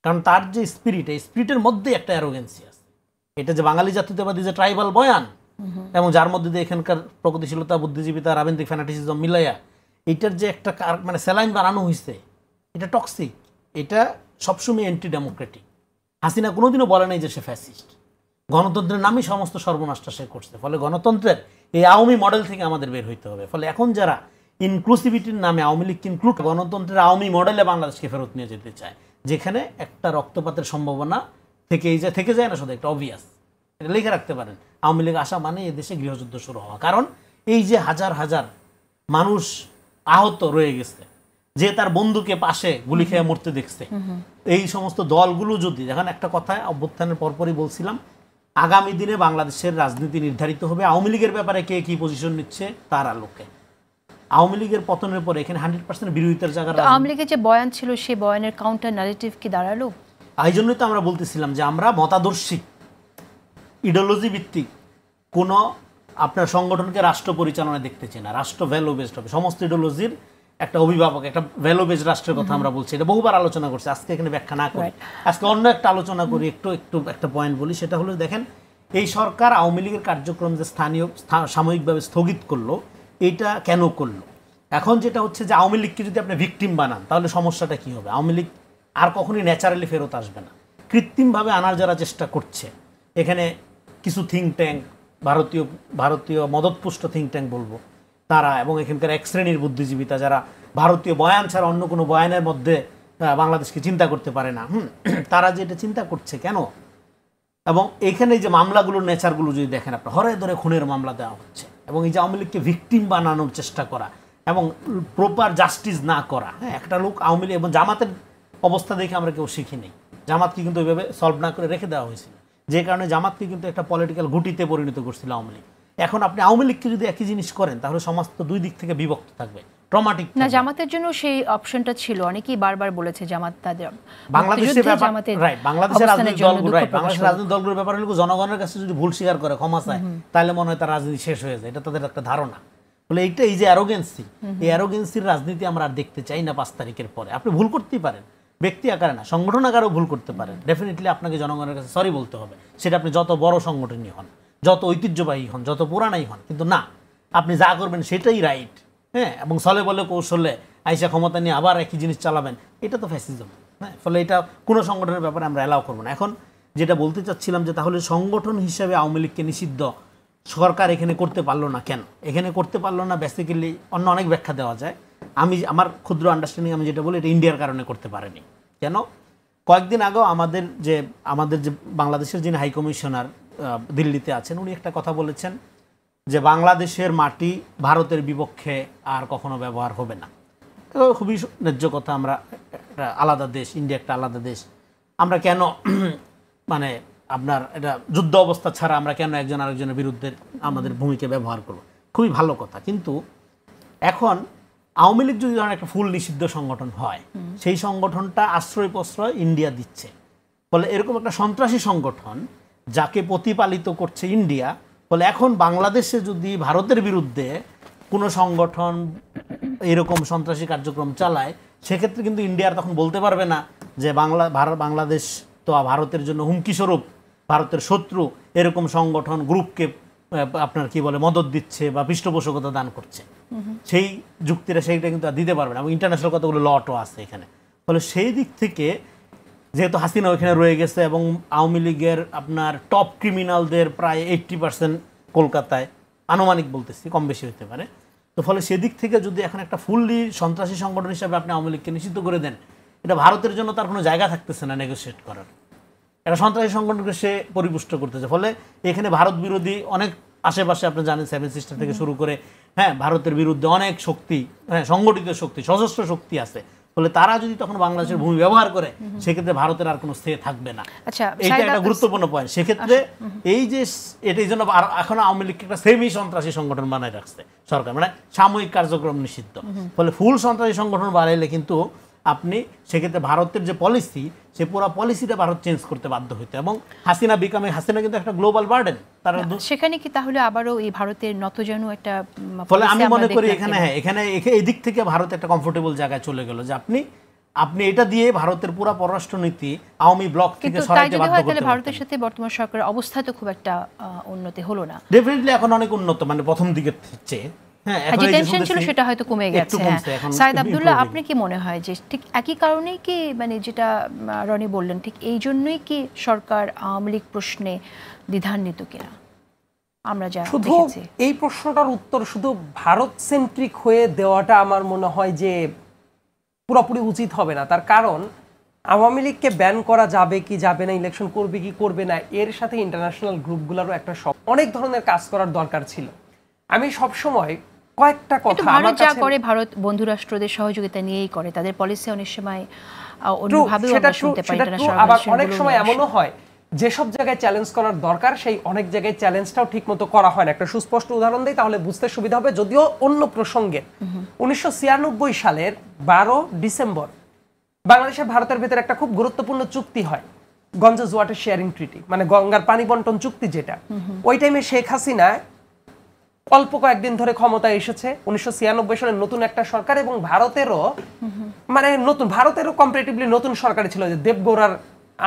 কারণ তার যে স্পিরিট, এই স্পিরিটের মধ্যে একটা অ্যারোগেন্সি আছে। এটা যে বাঙালি জাতীয়তাবাদী যে ট্রাইবাল বয়ান, এবং যার মধ্যে দিয়ে এখানকার প্রগতিশীলতা, বুদ্ধিজীবিতা, রাজনৈতিক ফ্যানাটিসিজম মিলাইয়া এইটার যে একটা মানে স্যালাইন বানানো হয়েছে, এটা টক্সিক, এটা সবসময় অ্যান্টি ডেমোক্রেটিক। হাসিনা কোনোদিনও বলে নাই যে সে ফ্যাসিস্ট, গণতন্ত্রের নামই সমস্ত সর্বনাশটা সে করছে। ফলে গণতন্ত্রের এই আওয়ামী মডেল থেকে আমাদের বের হইতে হবে। ফলে এখন যারা ইনক্লুসিভিটির নামে আওয়ামী লীগকে ইনক্লুড, গণতন্ত্রের আওয়ামী মডেলে বাংলাদেশকে ফেরত নিয়ে যেতে চায়, যেখানে একটা রক্তপাতের সম্ভাবনা থেকে যায় না, শুধু একটা অবভিয়াস, এটা লিখে রাখতে পারেন। আওয়ামী লীগ আসা মানে এদেশে গৃহযুদ্ধ শুরু হওয়া, কারণ এই যে হাজার হাজার মানুষ আহত রয়ে গেছে, যে তার বন্ধুকে পাশে গুলি খেয়ে মরতে দেখছে, এই সমস্ত দলগুলো যদি, দেখেন একটা কথায় অভ্যুত্থানের পরপরই বলছিলাম, আগামী দিনে বাংলাদেশের রাজনীতি নির্ধারিত হবে আওয়ামী লীগের ব্যাপারে কে কি পজিশন নিচ্ছে তার আলোকে। আওয়ামী লীগের পতনের পরে এখানে 100% বিরোধিতার জায়গা, আওয়ামী লীগের যে বয়ান ছিল সেই বয়ানের কাউন্টার ন্যারেটিভ কি দাঁড়ালো? এই জন্যই তো আমরা বলতেছিলাম যে আমরা মতাদর্শী ইডিওলজি ভিত্তিক কোনো আপনার সংগঠনকে রাষ্ট্র পরিচালনায় দেখতে চাই না, রাষ্ট্র ভ্যালু বেসড হবে, সমস্ত ইডিওলজির একটা অভিভাবক, একটা ভ্যালু বেসড রাষ্ট্রের কথা আমরা বলছি। এটা বহুবার আলোচনা করছি, আজকে এখানে ব্যাখ্যা না করি, আজকে অন্য একটা আলোচনা করি, একটু একটা পয়েন্ট বলি। সেটা হলো, দেখেন এই সরকার আওয়ামী লীগের কার্যক্রম যে সাময়িকভাবে স্থগিত করলো, এইটা কেন করলো? এখন যেটা হচ্ছে যে আওয়ামী লীগকে যদি আপনি ভিকটিম বানান, তাহলে সমস্যাটা কি হবে? আওয়ামী লীগ আর কখনোই ন্যাচারালি ফেরত আসবে না। কৃত্রিমভাবে আনার যারা চেষ্টা করছে, এখানে কিছু থিঙ্ক ট্যাঙ্ক, ভারতীয় মদতপুষ্ট থিঙ্ক ট্যাঙ্ক বলবো, তারা এবং এখানকার এক শ্রেণীর বুদ্ধিজীবীতা যারা ভারতীয় বয়ান ছাড়া অন্য কোনো বয়ানের মধ্যে বাংলাদেশকে চিন্তা করতে পারে না, তারা যে এটা চিন্তা করছে কেন। এবং এখানে যে মামলাগুলোর নেচারগুলো যদি দেখেন আপনার, হরে ধরে খুনের মামলা দেওয়া হচ্ছে এবং এই যে আওয়ামী লীগকে ভিকটিম বানানোর চেষ্টা করা এবং প্রপার জাস্টিস না করা। হ্যাঁ, একটা লোক আওয়ামী লীগ এবং জামাতের অবস্থা দেখে আমরা কেউ শিখি নেই, জামাতকে কিন্তু ওইভাবে সলভ না করে রেখে দেওয়া হয়েছিল, যে কারণে জামাতকে কিন্তু একটা পলিটিক্যাল গুটিতে পরিণত করছিল আওয়ামী লীগ। এখন আপনি আওয়ামী লীগকে যদি একই জিনিস করেন তাহলে সমাজ তো দুই দিক থেকে বিভক্ত থাকবে, ট্রমাটিক না। জামাতের জন্য সেই অপশনটা ছিল, অনেকেই বারবার বলেছে জামাত তাদের বাংলাদেশের বাংলাদেশের রাজনৈতিক দলগুলোর ব্যাপারে জনগণের কাছে যদি ভুল স্বীকার করে, ক্ষমা চায়, তাহলে মনে হয় তার রাজনীতি শেষ হয়ে যায়, এটা তাদের একটা ধারণা। বলে এইটা এই যে অ্যারোগেন্সি, এই অ্যারোগেন্সির রাজনীতি আমরা আর দেখতে চাই না 5 তারিখের পরে। আপনি ভুল করতেই পারেন, ব্যক্তি আকারে না, সংগঠন আকারেও ভুল করতে পারেন, ডেফিনেটলি আপনাকে জনগণের কাছে সরি বলতে হবে, সেটা আপনি যত বড় সংগঠনই হন, যত ঐতিহ্যবাহী হন, যত পুরানাই হন। কিন্তু না, আপনি যা করবেন সেটাই রাইট, হ্যাঁ, এবং ছলে বলে কৌশলে আইসা ক্ষমতা নিয়ে আবার একই জিনিস চালাবেন, এটা তো ফ্যাসিজম। হ্যাঁ, ফলে এটা কোনো সংগঠনের ব্যাপারে আমরা অ্যালাউ করবো না। এখন যেটা বলতে চাচ্ছিলাম যে তাহলে সংগঠন হিসেবে আওয়ামী লীগকে নিষিদ্ধ সরকার এখানে করতে পারলো না কেন? এখানে করতে পারলো না বেসিক্যালি অন্য অনেক ব্যাখ্যা দেওয়া যায়। আমার ক্ষুদ্র আন্ডারস্ট্যান্ডিং আমি যেটা বলি, এটা ইন্ডিয়ার কারণে করতে পারেনি। কেন? কয়েকদিন আগেও আমাদের যে বাংলাদেশের যিনি হাই কমিশনার দিল্লিতে আছেন, উনি একটা কথা বলেছেন যে বাংলাদেশের মাটি ভারতের বিপক্ষে আর কখনো ব্যবহার হবে না। খুবই ন্যায্য কথা। আমরা একটা আলাদা দেশ, ইন্ডিয়া একটা আলাদা দেশ, আমরা কেন মানে আপনার এটা যুদ্ধ অবস্থা ছাড়া আমরা কেন একজন আরেকজনের বিরুদ্ধে আমাদের ভূমিকে ব্যবহার করব? খুবই ভালো কথা। কিন্তু এখন আওয়ামী লীগ যদি ধরেন একটা ফুল নিষিদ্ধ সংগঠন হয়, সেই সংগঠনটা আশ্রয় প্রশ্রয় ইন্ডিয়া দিচ্ছে, ফলে এরকম একটা সন্ত্রাসী সংগঠন যাকে প্রতিপালিত করছে ইন্ডিয়া, ফলে এখন বাংলাদেশে যদি ভারতের বিরুদ্ধে কোনো সংগঠন এরকম সন্ত্রাসী কার্যক্রম চালায়, সেক্ষেত্রে কিন্তু ইন্ডিয়ার তখন বলতে পারবে না যে বাংলাদেশ তো ভারতের জন্য হুমকি স্বরূপ, ভারতের শত্রু, এরকম সংগঠন গ্রুপকে আপনার কি বলে মদত দিচ্ছে বা পৃষ্ঠপোষকতা দান করছে। সেই যুক্তিটা সেইটা কিন্তু আর দিতে পারবে না, এবং ইন্টারন্যাশনাল কতগুলো লটও আছে এখানে। ফলে সেই দিক থেকে যেহেতু হাসিনা ওইখানে রয়ে গেছে এবং আওয়ামী লীগের আপনার টপ ক্রিমিনালদের প্রায় 80% কলকাতায়, আনুমানিক বলতেছি, কম বেশি হতে পারে। তো ফলে সেদিক থেকে যদি এখন একটা ফুললি সন্ত্রাসী সংগঠন হিসাবে আপনি আওয়ামী লীগকে নিষিদ্ধ করে দেন, এটা ভারতের জন্য তার কোনো জায়গা থাকতেছে না নেগোসিয়েট করার। একটা সন্ত্রাসী সংগঠনকে সে পরিপুষ্ট করতেছে। ফলে এখানে ভারত বিরোধী অনেক আশেপাশে আপনি জানেন 7 সিস্টার থেকে শুরু করে, হ্যাঁ, ভারতের বিরুদ্ধে অনেক শক্তি, হ্যাঁ, সংগঠিত শক্তি, সশস্ত্র শক্তি আছে। ফলে তারা যদি তখন বাংলাদেশের ভূমি ব্যবহার করে, সেক্ষেত্রে ভারতের আর কোনো স্থির থাকবে না। এইটা একটা গুরুত্বপূর্ণ পয়েন্ট। সেক্ষেত্রে এই যে এই জন্য এখন আওয়ামী লীগকে একটা সেমি সন্ত্রাসী সংগঠন বানায় রাখছে সরকার, মানে সাময়িক কার্যক্রম নিষিদ্ধ। ফলে ফুল সন্ত্রাসী সংগঠন বাড়াইলে কিন্তু আপনি সেক্ষেত্রে ভারতের যে পলিসি, সে পুরো পলিসিটা ভারত চেঞ্জ করতে বাধ্য হইতো, এবং হাসিনা কিন্তু একটা গ্লোবাল বার্ডেন। তার সেখানে কি তাহলে আবারও এই ভারতের নতজানু একটা, ফলে আমি মনে করি এখানে এই দিক থেকে ভারত একটা কমফোর্টেবল জায়গায় চলে গেল যে আপনি এটা দিয়ে ভারতের পুরো পররাষ্ট্রনীতি আওয়ামী ব্লক থেকে সরাইতে বাধ্য করতে পারেন। ভারতের সাথে বর্তমান সরকারের অবস্থা তো খুব একটা উন্নতি হলো না। ডেফিনেটলি এখন অনেক উন্নত, মানে প্রথম দিকের চেয়ে। যে টেনশন ছিল সেটা হয়তো কমে গেছে। সাইদ আব্দুল্লাহ, আপনি কি মনে হয় যে ঠিক একই কারণেই কি, মানে যেটা রনি বললেন, ঠিক এই জন্যই কি সরকার আওয়ামী লীগ প্রশ্নে দ্বিধান্বিত কিনা? আমরা যা দেখেছি, এই প্রশ্নটার উত্তর শুধু ভারত সেন্ট্রিক হয়ে দেওয়াটা আমার মনে হয় যে পুরোপুরি উচিত হবে না। তার কারণ আওয়ামী লীগকে ব্যান করা যাবে কি যাবে না, ইলেকশন করবে কি করবে না, এর সাথে ইন্টারন্যাশনাল গ্রুপগুলোরও একটা অনেক ধরনের কাজ করার দরকার ছিল। আমি সবসময় কয়েকটা কথা, ভারত যা করে ভারত বন্ধু রাষ্ট্রদের সহযোগিতা নিয়েই করে, তাদের পলিসি অনেক সময় অন্যভাবেও আমরা শুনতে পাই। আবার অনেক সময় এমনও হয় যেসব জায়গায় চ্যালেঞ্জ করার দরকার সেই অনেক জায়গায় চ্যালেঞ্জটাও ঠিকমতো করা হয় না। একটা সুস্পষ্ট উদাহরণ দিই তাহলে বুঝতে সুবিধা হবে, যদিও অন্য প্রসঙ্গে। 1996 সালের 12 ডিসেম্বর বাংলাদেশের ভারতের ভেতরে একটা খুব গুরুত্বপূর্ণ চুক্তি হয়, গঞ্জেস ওয়াটার শেয়ারিং ট্রিটি, মানে গঙ্গার পানি বন্টন চুক্তি, যেটা ওই টাইমে শেখ হাসিনা অল্প কয়েকদিন ধরে ক্ষমতায় এসেছে। 1996 সালে নতুন একটা সরকার, এবং ভারতেরও কম্পারেটিভলি নতুন সরকার ছিল, যে দেবগৌড়ার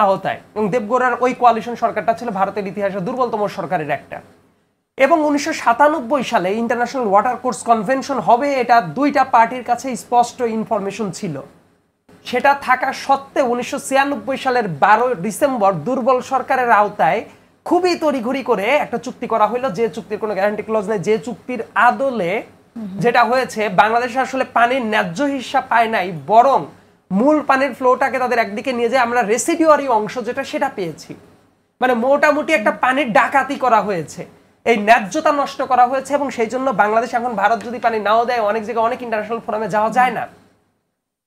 আওতায়, এবং দেবগৌড়ার ওই কোয়ালিশন সরকারটা ছিল ভারতের ইতিহাসে দুর্বলতম সরকারের একটা। এবং 1997 সালে ইন্টারন্যাশনাল ওয়াটার কোর্স কনভেনশন হবে, এটা দুইটা পার্টির কাছে স্পষ্ট ইনফরমেশন ছিল। সেটা থাকা সত্ত্বেও 1996 সালের 12 ডিসেম্বর দুর্বল সরকারের আওতায় খুবই তড়িঘড়ি করে একটা চুক্তি করা হলো, যে চুক্তির কোনো গ্যারান্টি ক্লজ নেই, যে চুক্তির আদলে যেটা হয়েছে বাংলাদেশ আসলে পানির ন্যায্য হিসাব পায় নাই, বরং মূল পানির ফ্লোটাকে তাদের একদিকে নিয়ে যায় আমরা রেসিডিউয়ারি অংশ যেটা সেটা পেয়েছি। মানে মোটামুটি একটা পানির ডাকাতি করা হয়েছে, এই ন্যায্যতা নষ্ট করা হয়েছে, এবং সেই জন্য বাংলাদেশ এখন ভারত যদি পানি নাও দেয় অনেক জায়গায় অনেক ইন্টারন্যাশনাল ফোরামে যাওয়া যায় না।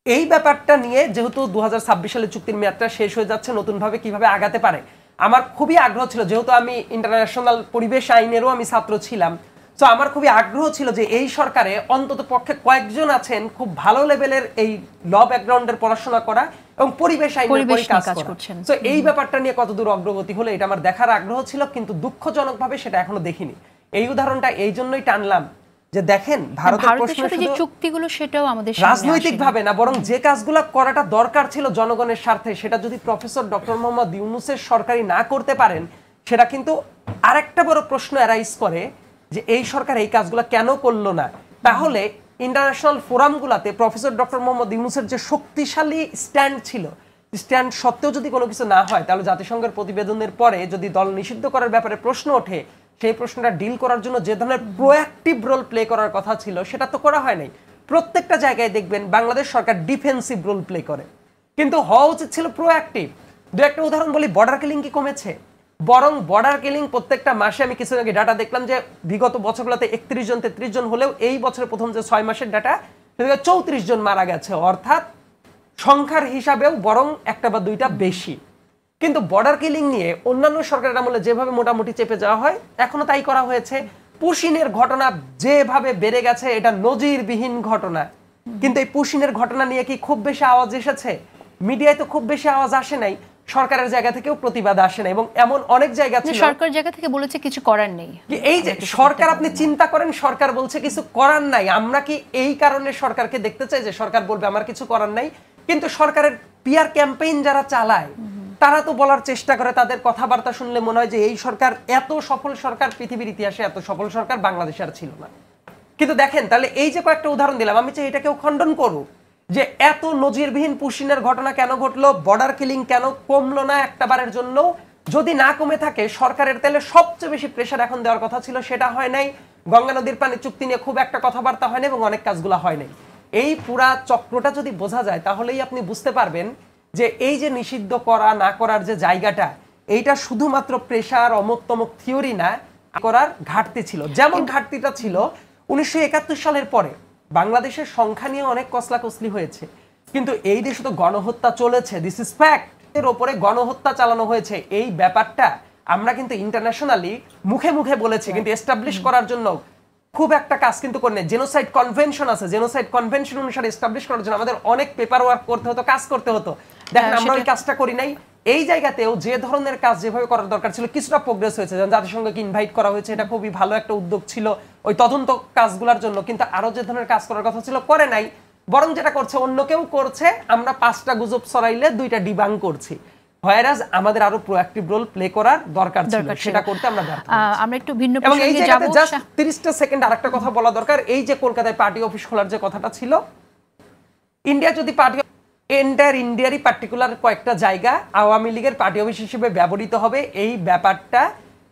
এই ব্যাপারটা নিয়ে যেহেতু 2026 সালে চুক্তির মেয়াদটা শেষ হয়ে যাচ্ছে, নতুনভাবে কিভাবে আগাতে পারে আমার খুবই আগ্রহ ছিল, যেহেতু আমি ইন্টারন্যাশনাল পরিবেশ আইনেরও আমি ছাত্র ছিলাম। তো আমার খুবই আগ্রহ ছিল যে এই সরকারে অন্তত পক্ষে কয়েকজন আছেন খুব ভালো লেভেলের এই ল ব্যাকগ্রাউন্ডের পড়াশোনা করা এবং পরিবেশ আইনের উপর কাজ করছেন। তো এই ব্যাপারটা নিয়ে কতদূর অগ্রগতি হলো এটা আমার দেখার আগ্রহ ছিল, কিন্তু দুঃখজনকভাবে সেটা এখনো দেখিনি। এই উদাহরণটা এই জন্যই টানলাম যে দেখেন ভারতের সাথে যে চুক্তিগুলো সেটাও আমাদের রাজনৈতিক ভাবে না, বরং যে কাজগুলো করাটা দরকার ছিল জনগণের স্বার্থে, সেটা যদি প্রফেসর ডক্টর মোহাম্মদ ইউনূসের সরকারি না করতে পারেন, সেটা কিন্তু আরেকটা বড় প্রশ্ন অ্যারাইজ করে যে এই সরকার এই কাজগুলো কেন করলো না। তাহলে ইন্টারন্যাশনাল ফোরামগুলোতে প্রফেসর ডক্টর মোহাম্মদ ইউনূসের যে শক্তিশালী স্ট্যান্ড ছিল, স্ট্যান্ড সত্ত্বেও যদি কোনো কিছু না হয়, তাহলে জাতিসংঘের প্রতিবেদনের পরে যদি দল নিষিদ্ধ করার ব্যাপারে প্রশ্ন ওঠে, সেই প্রশ্নটা ডিল করার জন্য যে ধরনের প্রোঅ্যাক্টিভ রোল প্লে করার কথা ছিল সেটা তো করা হয় নাই। প্রত্যেকটা জায়গায় দেখবেন বাংলাদেশ সরকার ডিফেন্সিভ রোল প্লে করে, কিন্তু হওয়া উচিত ছিল প্রোঅ্যাক্টিভ। দু একটা উদাহরণ বলি, বর্ডার কিলিং কি কমেছে? বরং বর্ডার কিলিং প্রত্যেকটা মাসে, আমি কিছু আগে ডাটা দেখলাম যে বিগত বছরগুলোতে 31 জন 33 জন হলেও এই বছরের প্রথম যে 6 মাসের ডাটা 34 জন মারা গেছে, অর্থাৎ সংখ্যার হিসাবেও বরং একটা বা দুইটা বেশি। কিন্তু বর্ডার কিলিং নিয়ে অন্যান্য সরকারের আমলে যেভাবে মোটামুটি চেপে যাওয়া হয় এখনো তাই করা হয়েছে। পুশিনের ঘটনা যেভাবে বেড়ে গেছে এটা নজিরবিহীন ঘটনা, কিন্তু এই পুশিনের ঘটনা নিয়ে কি খুব বেশি আওয়াজ এসেছে? মিডিয়ায় তো খুব বেশি আওয়াজ আসে নাই, সরকারের জায়গা থেকেও প্রতিবাদ আসে না, এবং এমন অনেক জায়গা ছিল সরকার জায়গা থেকে বলেছে কিছু করার নেই। এই যে সরকার, আপনি চিন্তা করেন, সরকার বলছে কিছু করার নাই। আমরা কি এই কারণে সরকারকে দেখতে চাই যে সরকার বলবে আমার কিছু করার নাই? কিন্তু সরকারের পিআর ক্যাম্পেইন যারা চালায় তারা তো বলার চেষ্টা করে, তাদের কথাবার্তা শুনলে মনে হয় যে এই সরকার এত সফল সরকার পৃথিবীর ইতিহাসে এত সফল সরকার বাংলাদেশে আর ছিল না। কিন্তু দেখেন, তাহলে এই যে কয়েকটা উদাহরণ দিলাম, আমি চাই এটা কেউ খণ্ডন করুক যে এত নজিরবিহীন পুশিনের ঘটনা কেন ঘটলো, বর্ডার কিলিং কেন কমলো না একটাবারের জন্য? যদি না কমে থাকে, সরকারের তাহলে সবচেয়ে বেশি প্রেশার এখন দেওয়ার কথা ছিল, সেটা হয় নাই। গঙ্গা নদীর পানি চুক্তি নিয়ে খুব একটা কথাবার্তা হয় না এবং অনেক কাজগুলো হয় নাই। এই পুরা চক্রটা যদি বোঝা যায় তাহলেই আপনি বুঝতে পারবেন যে এই যে নিষিদ্ধ করা না করার যে জায়গাটা, এইটা শুধুমাত্র প্রেশার অমুক তমুক থিওরি না, করার ঘাটতি ছিল। যেমন ঘাটতিটা ছিল 1971 সালের পরে বাংলাদেশের সংখ্যা নিয়ে অনেক কসলাকসলি হয়েছে, কিন্তু এই দেশে তো গণহত্যা চলেছে, দিস ইজ ফ্যাক্ট। এর উপরে গণহত্যা চালানো হয়েছে, এই ব্যাপারটা আমরা কিন্তু ইন্টারন্যাশনালি মুখে মুখে বলেছি, কিন্তু এস্টাবলিশ করার জন্য খুব একটা কাজ কিন্তু করে নেই। জেনোসাইড কনভেনশন আছে, জেনোসাইড কনভেনশন অনুসারে এস্টাবলিশ করার জন্য আমাদের অনেক পেপার ওয়ার্ক করতে হতো, কাজ করতে হতো। দেখেন আমরা ওই কাজটা করি নাই। এই জায়গাতেও যে ধরনের কাজ যেভাবে করার দরকার ছিল কিছুটা প্রোগ্রেস হয়েছে, যেমন জাতিসংঘকে ইনভাইট করা হয়েছে, এটা খুবই ভালো একটা উদ্যোগ ছিল ওই তদন্ত কাজগুলোর জন্য, কিন্তু আরো যে ধরনের কাজ করার কথা ছিল করে নাই। বরং যেটা করছে অন্য কেউ করছে, আমরা 5টা গুজব ছড়াইলে 2টা ডিবাং করছি। হোয়ারাজ আমাদের আরো প্রোঅ্যাক্টিভ রোল প্লে করার দরকার ছিল, সেটা করতে আমরা ব্যর্থ হয়েছি। আমরা একটু ভিন্ন এবং এই প্রসঙ্গে যাব। জায়গাতে জাস্ট 30টা সেকেন্ড আরেকটা কথা বলা দরকার। এই যে কলকাতায় পার্টি অফিস খোলার যে কথাটা ছিল, ইন্ডিয়া যদি পার্টি এন্টায়ার ইন্ডিয়ারই পার্টিকুলার কয়েকটা জায়গা আওয়ামী লীগের পার্টি অফিস হিসেবে ব্যবহৃত হবে, এই ব্যাপারটা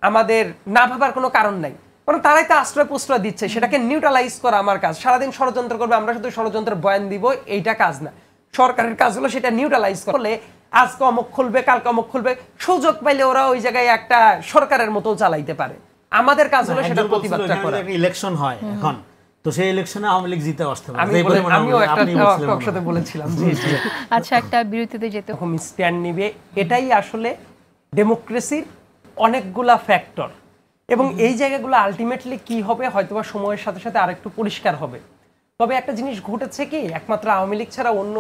আমাদের না ভাবার কোনো কারণ নাই। কারণ তারাই তো আশ্রয় প্রশ্রয় দিচ্ছে, সেটাকে নিউট্রালাইজ করা আমার কাজ। সারাদিন ষড়যন্ত্র করবে, আমরা শুধু ষড়যন্ত্রের বয়ান দিব, এইটা কাজ না। সরকারের কাজ হলো সেটা নিউট্রালাইজ করলে আজকে অমুক খুলবে, কালকে অমুক খুলবে, সুযোগ পাইলে ওরা ওই জায়গায় একটা সরকারের মতো চালাইতে পারে। আমাদের কাজ হলো সেটা প্রতিবাদটা করা। ইলেকশন হয় এখন, তো সেই ইলেকশনে আওয়ামী লীগ জিতে আসতে পারে। আমিও একটা টকশোতে বলেছিলাম জি জি। আচ্ছা, একটা বিরতিতে যেতে এরকম স্ট্যান্ড নিবে, এটাই আসলে ডেমোক্রেসির অনেকগুলা ফ্যাক্টর। এবং এই জায়গাগুলো আলটিমেটলি কি হবে হয়তোবা সময়ের সাথে সাথে আরেকটু পরিষ্কার হবে। তবে একটা জিনিস ঘটেছে কি, একমাত্র আওয়ামী লীগ ছাড়া অন্য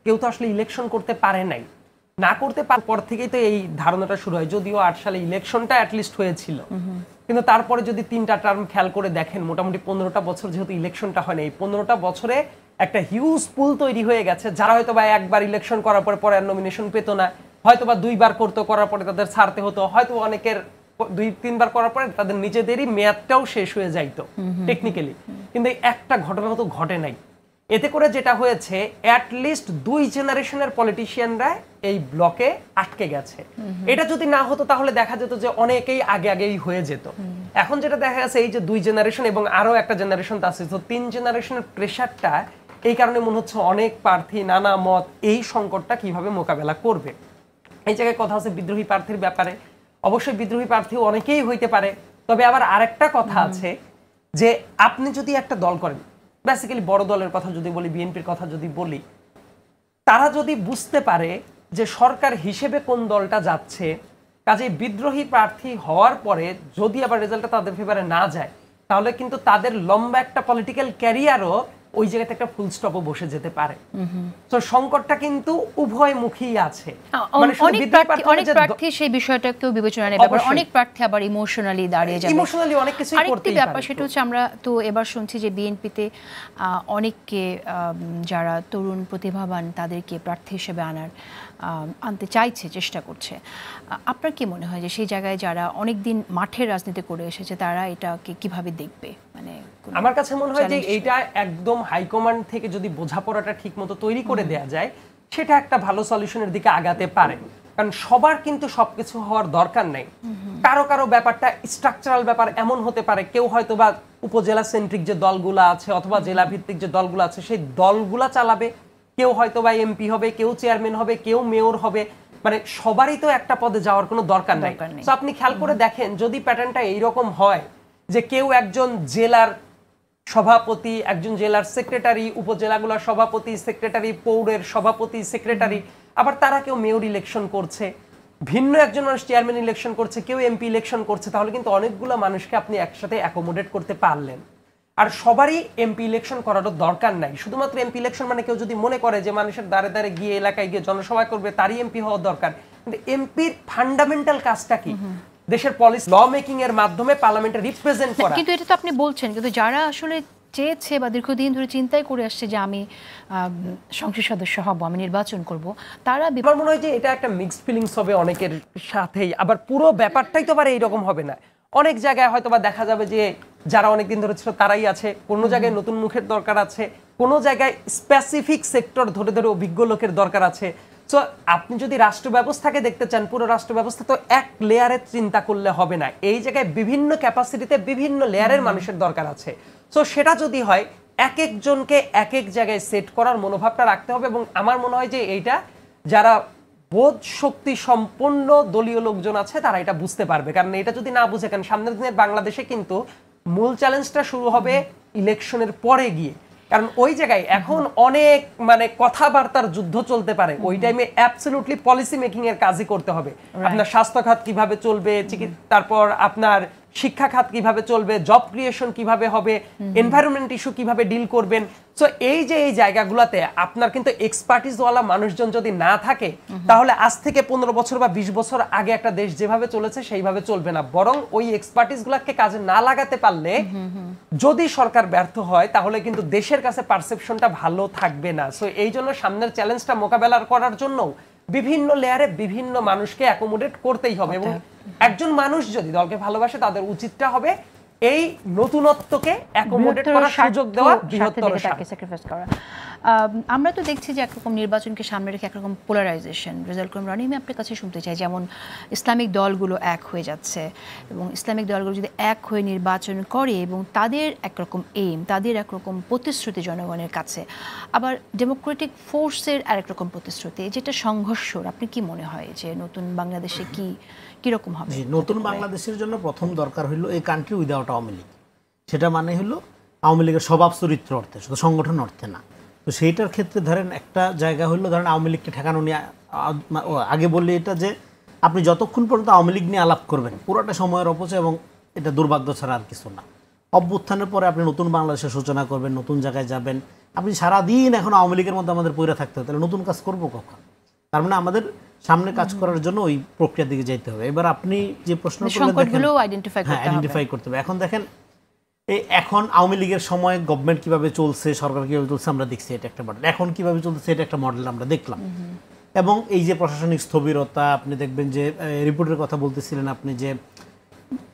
কেউ তো আসলে ইলেকশন করতে পারে নাই। না করতে পারার পর থেকেই তো এই ধারণাটা শুরু হয়। যদিও 8 সালে ইলেকশনটা অ্যাটলিস্ট হয়েছিল, কিন্তু তারপরে যদি 3টা টার্ম খেয়াল করে দেখেন, মোটামুটি 15টা বছর যেহেতু ইলেকশনটা হয় না, এই 15টা বছরে একটা হিউজ পুল তৈরি হয়ে গেছে, যারা হয়তো বা একবার ইলেকশন করার পরে আর নমিনেশন পেত না, হয়তো বা 2বার করতো, করার পরে তাদের ছাড়তে হতো, হয়তো অনেকের 2-3বার করার পরে তাদের নিজেদেরই মেয়াদটাও শেষ হয়ে যাইতো টেকনিক্যালি। কিন্তু এই একটা ঘটনা তো ঘটে নাই। এতে করে যেটা হয়েছে অ্যাটলিস্ট 2 জেনারেশনের পলিটিশিয়ানরা এই ব্লকে আটকে গেছে। এটা যদি না হতো তাহলে দেখা যেত যে অনেকেই আগেই হয়ে যেত। এখন যেটা দেখা গেছে এই যে 2 জেনারেশন এবং আরো একটা জেনারেশন আছে, তো 3 জেনারেশনের প্রেশারটা এই কারণে মনে হচ্ছে অনেক প্রার্থী নানা মত এই সংকটটা কিভাবে মোকাবেলা করবে। এই জায়গায় কথা আছে বিদ্রোহী প্রার্থীর ব্যাপারে। অবশ্যই বিদ্রোহী প্রার্থী অনেকেই হইতে পারে, তবে আবার আরেকটা কথা আছে যে আপনি যদি একটা দল করেন, বেসিক্যালি বড় দলের কথা যদি বলি, বিএনপির কথা যদি বলি, তারা যদি বুঝতে পারে যে সরকার হিসেবে কোন দলটা যাচ্ছে, কাজে বিদ্রোহী প্রার্থী হওয়ার পরে যদি আবার রেজাল্টটা তাদের ফেভারে না যায়, তাহলে কিন্তু তাদের লম্বা একটা পলিটিক্যাল ক্যারিয়ারও ওই জায়গাতে একটা ফুল স্টপও বসে যেতে পারে। তো সংকটটা কিন্তু উভয়মুখী আছে। মানে অনেক প্রার্থী সেই বিষয়টাকেও বিবেচনা নেবে, আবার অনেক প্রার্থী আবার ইমোশনালি দাঁড়িয়ে যাবে, ইমোশনালি অনেক কিছুই করতেই পারে। আরেকটি ব্যাপার সেটা হচ্ছে আমরা তো এবার শুনছি যে বিএনপিতে অনেককে যারা তরুণ প্রতিভাবান তাদেরকে প্রার্থী হিসেবে আনতে চাইছে, চেষ্টা করছে। আপনার কি মনে হয় যে সেই জায়গায় যারা অনেকদিন মাঠের রাজনীতি করে এসেছে তারা এটাকে কিভাবে দেখবে? মানে আমার কাছে মনে হয় যে এইটা একদম হাইকমান্ড থেকে যদি বোঝাপড়াটা ঠিক মতো তৈরি করে দেয়া যায়, সেটা একটা ভালো সলিউশনের দিকে আগাতে পারে। কারণ সবার কিন্তু সবকিছু হওয়ার দরকার নেই। কারো কারো ব্যাপারটা স্ট্রাকচারাল ব্যাপার এমন হতে পারে, কেউ হয়তো বা উপজেলা সেন্ট্রিক যে দলগুলো আছে অথবা জেলা ভিত্তিক যে দলগুলো আছে সেই দলগুলা চালাবে, কেউ হয়তো বা এমপি হবে, কেউ চেয়ারম্যান হবে, কেউ মেয়র হবে, মানে সবারই তো একটা পদে যাওয়ার কোনো দরকার নাই। তো আপনি খেয়াল করে দেখেন যদি প্যাটার্নটা এইরকম হয় যে কেউ একজন জেলার সভাপতি, একজন জেলার সেক্রেটারি, উপজেলাগুলোর সভাপতি সেক্রেটারি, পৌরের সভাপতি সেক্রেটারি, আবার তারা কেউ মেয়র ইলেকশন করছে, ভিন্ন একজন মানুষ চেয়ারম্যান ইলেকশন করছে, কেউ এমপি ইলেকশন করছে, তাহলে কিন্তু অনেকগুলো মানুষকে আপনি একসাথে অ্যাকোমোডেট করতে পারলেন। আর সবারই এমপি ইলেকশন করারও দরকার নাই। শুধুমাত্র এমপি ইলেকশন মানে কেউ যদি মনে করে যে মানুষের দ্বারে দ্বারে গিয়ে এলাকায় গিয়ে জনসভা করবে তারই এমপি হওয়া দরকার, কিন্তু এমপির ফান্ডামেন্টাল কাজটা কি? দেশের পলিসি ল মেকিং এর মাধ্যমে পার্লামেন্টে রিপ্রেজেন্ট করা। কিন্তু এটা তো আপনি বলছেন, কিন্তু যারা আসলে চেয়েছে বা দীর্ঘদিন ধরে চিন্তাই করে আসছে যে আমি সংসদ সদস্য হব, আমি নির্বাচন করব, তারা আমার মনে হয় যে এটা একটা মিক্সড ফিলিংস হবে অনেকের সাথেই। আবার পুরো ব্যাপারটাই তো আবার এইরকম হবে না। অনেক জায়গায় হয়তো বা দেখা যাবে যে যারা অনেকদিন ধরে ছিল তারাই আছে, কোনো জায়গায় নতুন মুখের দরকার আছে, কোনো জায়গায় স্পেসিফিক সেক্টর ধরে ধরে অভিজ্ঞ লোকের দরকার আছে। সো আপনি যদি রাষ্ট্র ব্যবস্থাকে দেখতে চান, পুরো রাষ্ট্র ব্যবস্থা তো এক লেয়ারে চিন্তা করলে হবে না। এই জায়গায় বিভিন্ন ক্যাপাসিটিতে বিভিন্ন লেয়ারের মানুষের দরকার আছে। সো সেটা যদি হয় এক একজনকে এক এক জায়গায় সেট করার মনোভাবটা রাখতে হবে। এবং আমার মনে হয় যে এইটা যারা বোধ শক্তি সম্পন্ন দলীয় লোকজন আছে তারা এটা বুঝতে পারবে। কারণ এটা যদি না বুঝে, কারণ সামনের দিনের বাংলাদেশে কিন্তু মূল চ্যালেঞ্জটা শুরু হবে ইলেকশনের পরে গিয়ে। কারণ ওই জায়গায় এখন অনেক মানে কথাবার্তার যুদ্ধ চলতে পারে। ওই টাইমে অ্যাবসলিউটলি পলিসি মেকিং এর কাজই করতে হবে। আপনার স্বাস্থ্য খাত কিভাবে চলবে, তারপর আপনার শিক্ষা খাত কিভাবে চলবে, জব ক্রিয়েশন কিভাবে হবে, এনভায়রনমেন্ট ইস্যু কিভাবে ডিল করবেন। সো এই যে এই জায়গাগুলোতে আপনার কিন্তু এক্সপার্টিসওয়ালা মানুষজন যদি না থাকে, তাহলে আজ থেকে 15 বছর বা 20 বছর আগে একটা দেশ যেভাবে চলেছে সেইভাবে চলবে না। বরং ওই এক্সপার্টিসগুলোকে কাজে না লাগাতে পারলে যদি সরকার ব্যর্থ হয় তাহলে কিন্তু দেশের কাছে পারসেপশনটা ভালো থাকবে না। সো এই জন্য সামনের চ্যালেঞ্জটা মোকাবেলা করার জন্য বিভিন্ন লেয়ারে বিভিন্ন মানুষকে অ্যাকোমোডেট করতেই হবে। এবং একজন মানুষ যদি দলকে ভালোবাসে তাদের উচিতটা হবে এই নতুনত্বকে অ্যাকোমোডেট করার সুযোগ দেওয়া, বৃহত্তর স্যাক্রিফাইস করা। আমরা তো দেখছি যে একরকম নির্বাচনকে সামনে রেখে একরকম পোলারাইজেশন। রেজাল্ট করিম রানী, আমি আপনার কাছে শুনতে চাই, যেমন ইসলামিক দলগুলো এক হয়ে যাচ্ছে এবং ইসলামিক দলগুলো যদি এক হয়ে নির্বাচন করে এবং তাদের একরকম এইম, তাদের একরকম প্রতিশ্রুতি জনগণের কাছে, আবার ডেমোক্রেটিক ফোর্সের আরেক রকম প্রতিশ্রুতি, যেটা সংঘর্ষর, আপনি কি মনে হয় যে নতুন বাংলাদেশে কিরকম হবে? নতুন বাংলাদেশের জন্য প্রথম দরকার হলো এই কান্ট্রি উইদাউট আওয়ামী লীগ। সেটা মানে হলো আওয়ামী লীগের স্বভাব চরিত্র অর্থে, শুধু সংগঠন অর্থে না। তো সেইটার ক্ষেত্রে ধরেন একটা জায়গা হলো, ধরেন আওয়ামী লীগকে ঠেকানো নিয়ে আগে বললে এটা যে আপনি যতক্ষণ পর্যন্ত আওয়ামী লীগ নিয়ে আলাপ করবেন পুরোটা সময়ের অপচয় এবং এটা দুর্ভাগ্য ছাড়া আর কিছু না। অভ্যুত্থানের পরে আপনি নতুন বাংলাদেশের সূচনা করবেন, নতুন জায়গায় যাবেন, আপনি সারাদিন এখন আওয়ামী লীগের মধ্যে আমাদের পইরা থাকতে হবে, তাহলে নতুন কাজ করবো কখন? তার মানে আমাদের সামনে কাজ করার জন্য ওই প্রক্রিয়ার দিকে যেতে হবে। এবার আপনি যে প্রশ্ন আইডেন্টিফাই করতে হবে। এখন দেখেন এখন আওয়ামী লীগের সময় গভর্নমেন্ট কিভাবে চলছে, সরকার কিভাবে চলছে আমরা দেখছি, এটা একটা মডেল। এখন কিভাবে চলছে এটা একটা মডেল আমরা দেখলাম। এবং এই যে প্রশাসনিক স্থবিরতা, আপনি দেখবেন যে রিপোর্টের কথা বলতেছিলেন আপনি, যে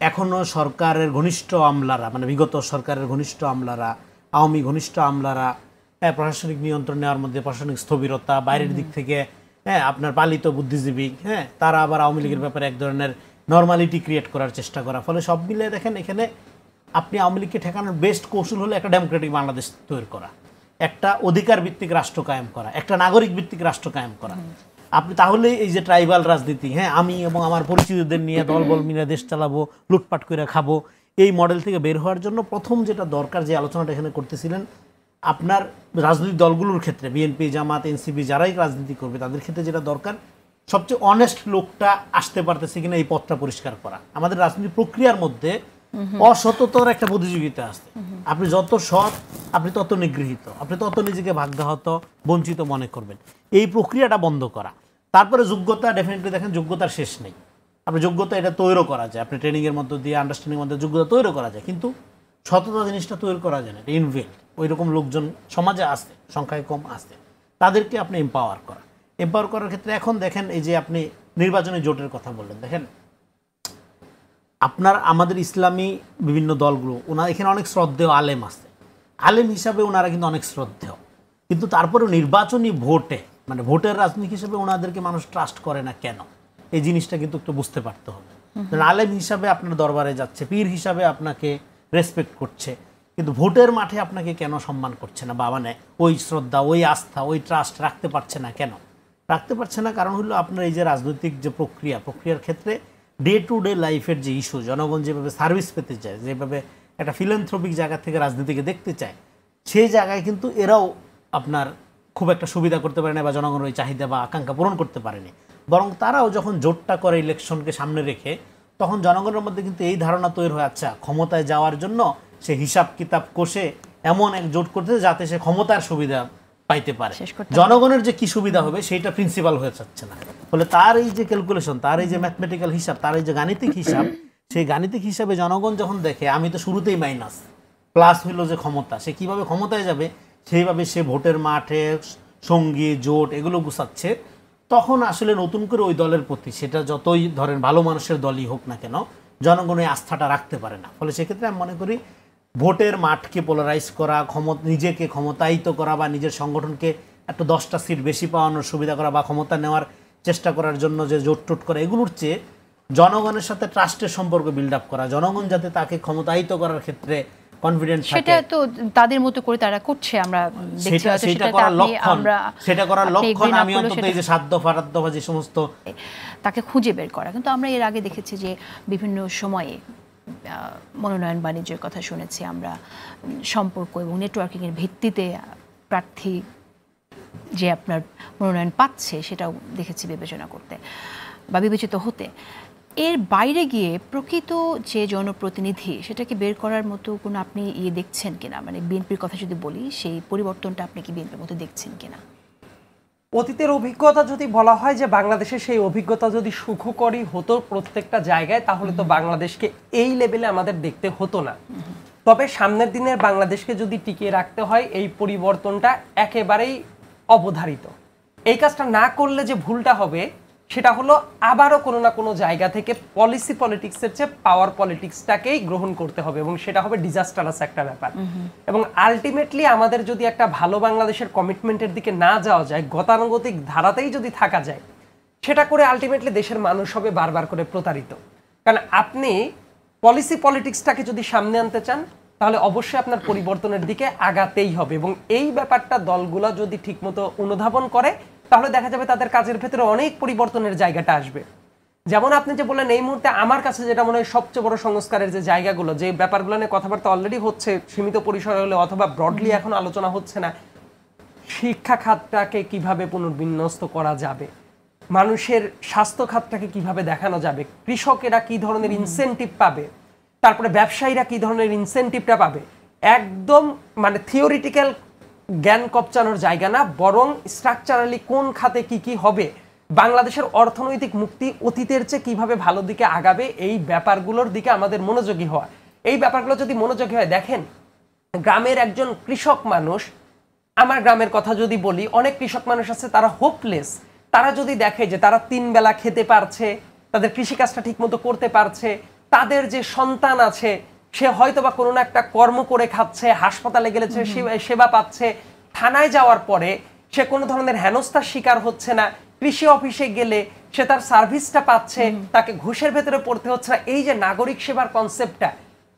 এখনো সরকারের ঘনিষ্ঠ আমলারা, মানে বিগত সরকারের ঘনিষ্ঠ আমলারা, আওয়ামী ঘনিষ্ঠ আমলারা প্রশাসনিক নিয়ন্ত্রণ নেওয়ার মধ্যে প্রশাসনিক স্থবিরতা, বাইরের দিক থেকে আপনার পালিত বুদ্ধিজীবী, তারা আবার আওয়ামী লীগের ব্যাপারে এক ধরনের নর্মালিটি ক্রিয়েট করার চেষ্টা করা, ফলে সব মিলে দেখেন এখানে আপনি আওয়ামী লীগকে ঠেকানোর বেস্ট কৌশল হলো একটা ডেমোক্রেটিক বাংলাদেশ তৈরি করা, একটা অধিকার ভিত্তিক রাষ্ট্র কায়েম করা, একটা নাগরিক ভিত্তিক রাষ্ট্র কায়েম করা। আপনি তাহলে এই যে ট্রাইবাল রাজনীতি, আমি এবং আমার পরিচিতদের নিয়ে দলবল মিলে দেশ চালাবো, লুটপাট করে খাবো, এই মডেল থেকে বের হওয়ার জন্য প্রথম যেটা দরকার, যে আলোচনাটা এখানে করতেছিলেন, আপনার রাজনৈতিক দলগুলোর ক্ষেত্রে বিএনপি, জামাত, এনসিপি যারাই রাজনীতি করবে তাদের ক্ষেত্রে যেটা দরকার, সবচেয়ে অনেস্ট লোকটা আসতে পারতেছে কিনা এই পথটা পরিষ্কার করা। আমাদের রাজনীতি প্রক্রিয়ার মধ্যে অসততার একটা প্রতিযোগিতা আছে। আপনি যত সৎ আপনি তত নিগৃহীত, আপনি তত নিজেকে ভাগ্যাহত বঞ্চিত মনে করবেন। এই প্রক্রিয়াটা বন্ধ করা। তারপরে যোগ্যতা, ডেফিনেটলি দেখেন যোগ্যতার শেষ নেই। আপনি যোগ্যতা এটা তৈরি করা যায়, আপনি ট্রেনিংয়ের মধ্য দিয়ে, আন্ডারস্ট্যান্ডিংয়ের মধ্যে যোগ্যতা তৈরি করা যায়, কিন্তু সততা জিনিসটা তৈরি করা যায় না, এটা ইনভেল্ট। ওই রকম লোকজন সমাজে আসে, সংখ্যায় কম আসে, তাদেরকে আপনি এম্পাওয়ার করার ক্ষেত্রে এখন দেখেন এই যে আপনি নির্বাচনী জোটের কথা বললেন, দেখেন আপনার আমাদের ইসলামী বিভিন্ন দলগুলো, ওনার এখানে অনেক শ্রদ্ধেয় আলেম আছে, আলেম হিসাবে ওনারা কিন্তু অনেক শ্রদ্ধেয়, কিন্তু তারপরেও নির্বাচনী ভোটে মানে ভোটের রাজনীতি হিসেবে ওনাদেরকে মানুষ ট্রাস্ট করে না কেন, এই জিনিসটা কিন্তু একটু বুঝতে পারতে হবে। আলেম হিসাবে আপনার দরবারে যাচ্ছে, পীর হিসাবে আপনাকে রেসপেক্ট করছে, কিন্তু ভোটের মাঠে আপনাকে কেন সম্মান করছে না, বা মানে ওই শ্রদ্ধা, ওই আস্থা, ওই ট্রাস্ট রাখতে পারছে না কেন? রাখতে পারছে না কারণ হলো আপনার এই যে রাজনৈতিক যে প্রক্রিয়ার ক্ষেত্রে ডে টু ডে লাইফের যে ইস্যু, জনগণ যেভাবে সার্ভিস পেতে চায়, যেভাবে একটা ফিলান্থ্রপিক জায়গা থেকে রাজনীতিকে দেখতে চায়, সেই জায়গায় কিন্তু এরাও আপনার খুব একটা সুবিধা করতে পারে না, বা জনগণের ওই চাহিদা বা আকাঙ্ক্ষা পূরণ করতে পারেনি। বরং তারাও যখন জোটটা করে ইলেকশনকে সামনে রেখে, তখন জনগণের মধ্যে কিন্তু এই ধারণা তৈরি হয়, আচ্ছা ক্ষমতায় যাওয়ার জন্য সে হিসাব কিতাব কষে এমন এক জোট করতে যাতে সে ক্ষমতার সুবিধা পাইতে পারে, জনগণের যে কি সুবিধা হবে সেইটা প্রিন্সিপাল হয়ে যাচ্ছে না। ফলে তার এই যে ক্যালকুলেশন, তার এই যে ম্যাথমেটিক্যাল হিসাব, তার এই যে গাণিতিক হিসাব, সেই গাণিতিক হিসাবে জনগণ যখন দেখে আমি তো শুরুতেই মাইনাস, প্লাস হইলো যে ক্ষমতা, সে কিভাবে ক্ষমতায় যাবে সেইভাবে সে ভোটের মাঠে সঙ্গী জোট এগুলো গুছাচ্ছে, তখন আসলে নতুন করে ওই দলের প্রতি, সেটা যতই ধরেন ভালো মানুষের দলই হোক না কেন, জনগণ ওই আস্থাটা রাখতে পারে না। ফলে সেক্ষেত্রে আমি মনে করি ভোটের মাঠকে পোলারাইজ করা, নিজেকে ক্ষমতায়িত করা, বা নিজের সংগঠনকে একটা 10টা সিট বেশি পাওয়ানোর সুবিধা করা, বা ক্ষমতা নেওয়ার চেষ্টা করার জন্য যে জোট টোট করা, এগুলোর চেয়ে জনগণের সাথে ট্রাস্টের সম্পর্ক বিল্ড আপ করা, জনগণ যাতে তাকে ক্ষমতায়িত করার ক্ষেত্রে কনফিডেন্ট থাকে, সেটা তো তাদের মতো করে তারা করছে, আমরা দেখছি। সেটা করার লক্ষণ আমি অন্তত এই যে 7 দফা 8 দফা যে সমস্ত তাকে খুঁজে বের করা। কিন্তু আমরা এর আগে দেখেছি যে বিভিন্ন সময়ে মনোনয়ন বাণিজ্যের কথা শুনেছি আমরা, সম্পর্ক এবং নেটওয়ার্কিংয়ের ভিত্তিতে প্রার্থী যে আপনার মনোনয়ন পাচ্ছে সেটাও দেখেছি বিবেচনা করতে বা বিবেচিত হতে। এর বাইরে গিয়ে প্রকৃত যে জনপ্রতিনিধি সেটাকে বের করার মতো কোনো আপনি দেখছেন কিনা, মানে বিএনপির কথা যদি বলি, সেই পরিবর্তনটা আপনি কি বিএনপির মতো দেখছেন কিনা? অতীতের অভিজ্ঞতা যদি বলা হয় যে বাংলাদেশে সেই অভিজ্ঞতা যদি সুখকরই হতো প্রত্যেকটা জায়গায়, তাহলে তো বাংলাদেশকে এই লেভেলে আমাদের দেখতে হতো না। তবে সামনের দিনের বাংলাদেশকে যদি টিকিয়ে রাখতে হয়, এই পরিবর্তনটা একেবারেই অবধারিত। এই কাজটা না করলে যে ভুলটা হবে সেটা হলো আবারও কোনো না কোনো জায়গা থেকে পলিটিক্সের চেয়ে পাওয়ার পলিটিক্সটাকেই গ্রহণ করতে হবে, এবং সেটা হবে ডিজাস্টারাস একটা ব্যাপার। এবং আলটিমেটলি আমাদের যদি একটা ভালো বাংলাদেশের কমিটমেন্টের দিকে না যাওয়া যায়, গতানুগতিক ধারাতেই যদি থাকা যায়, সেটা করে আলটিমেটলি দেশের মানুষ হবে বারবার করে প্রতারিত। কারণ আপনি পলিটিক্সটাকে যদি সামনে আনতে চান, তাহলে অবশ্যই আপনার পরিবর্তনের দিকে আগাতেই হবে, এবং এই ব্যাপারটা দলগুলো যদি ঠিকমতো অনুধাবন করে, তাহলে দেখা যাবে তাদের কাজের ভেতরে অনেক পরিবর্তনের জায়গাটা আসবে। যেমন আপনি যে বললেন, এই মুহূর্তে আমার কাছে যেটা মনে হয় সবচেয়ে বড় সংস্কারের যে জায়গাগুলো, যে ব্যাপারগুলো নিয়ে কথাবার্তা অলরেডি হচ্ছে সীমিত পরিসরে হলে, অথবা ব্রডলি এখন আলোচনা হচ্ছে না, শিক্ষা খাতটাকে কিভাবে পুনর্বিন্যস্ত করা যাবে, মানুষের স্বাস্থ্য খাতটাকে কিভাবে দেখানো যাবে, কৃষকেরা কি ধরনের ইনসেনটিভ পাবে, তারপরে ব্যবসায়ীরা কি ধরনের ইনসেনটিভটা পাবে, একদম মানে থিওরিটিক্যাল জ্ঞান কপচানোর জায়গা না, বরং স্ট্রাকচারালি কোন খাতে কি কি হবে, বাংলাদেশের অর্থনৈতিক মুক্তি অতীতের চেয়ে কিভাবে ভালো দিকে আগাবে, এই ব্যাপারগুলোর দিকে আমাদের মনোযোগী হওয়া। এই ব্যাপারগুলো যদি মনোযোগী হয়, দেখেন গ্রামের একজন কৃষক মানুষ, আমার গ্রামের কথা যদি বলি, অনেক কৃষক মানুষ আছে তারা হোপলেস। তারা যদি দেখে যে তারা 3 বেলা খেতে পারছে, তাদের কৃষিকাজটা ঠিক মতো করতে পারছে, তাদের যে সন্তান আছে সে হয়তো বা কোনো না একটা কর্ম করে খাচ্ছে, হাসপাতালে গেলেছে সেবা পাচ্ছে, থানায় যাওয়ার পরে সে কোনো ধরনের হেনস্থার শিকার হচ্ছে না, কৃষি অফিসে গেলে সে তার সার্ভিসটা পাচ্ছে, তাকে ঘুষের ভেতরে পড়তে হচ্ছে না। এই যে নাগরিক সেবার কনসেপ্টটা,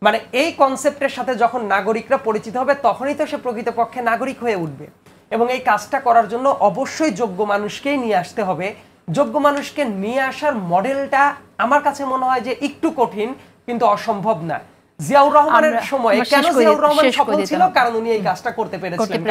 মানে এই কনসেপ্টের সাথে যখন নাগরিকরা পরিচিত হবে তখনই তো সে প্রকৃতপক্ষে নাগরিক হয়ে উঠবে। এবং এই কাজটা করার জন্য অবশ্যই যোগ্য মানুষকেই নিয়ে আসতে হবে। যোগ্য মানুষকে নিয়ে আসার মডেলটা আমার কাছে মনে হয় যে একটু কঠিন, কিন্তু অসম্ভব না। জিয়াউর রহমানের সময়ে কেন জিয়াউর রহমান সফল ছিল? কারণ উনি এই কাজটা করতে পেরেছিলেন।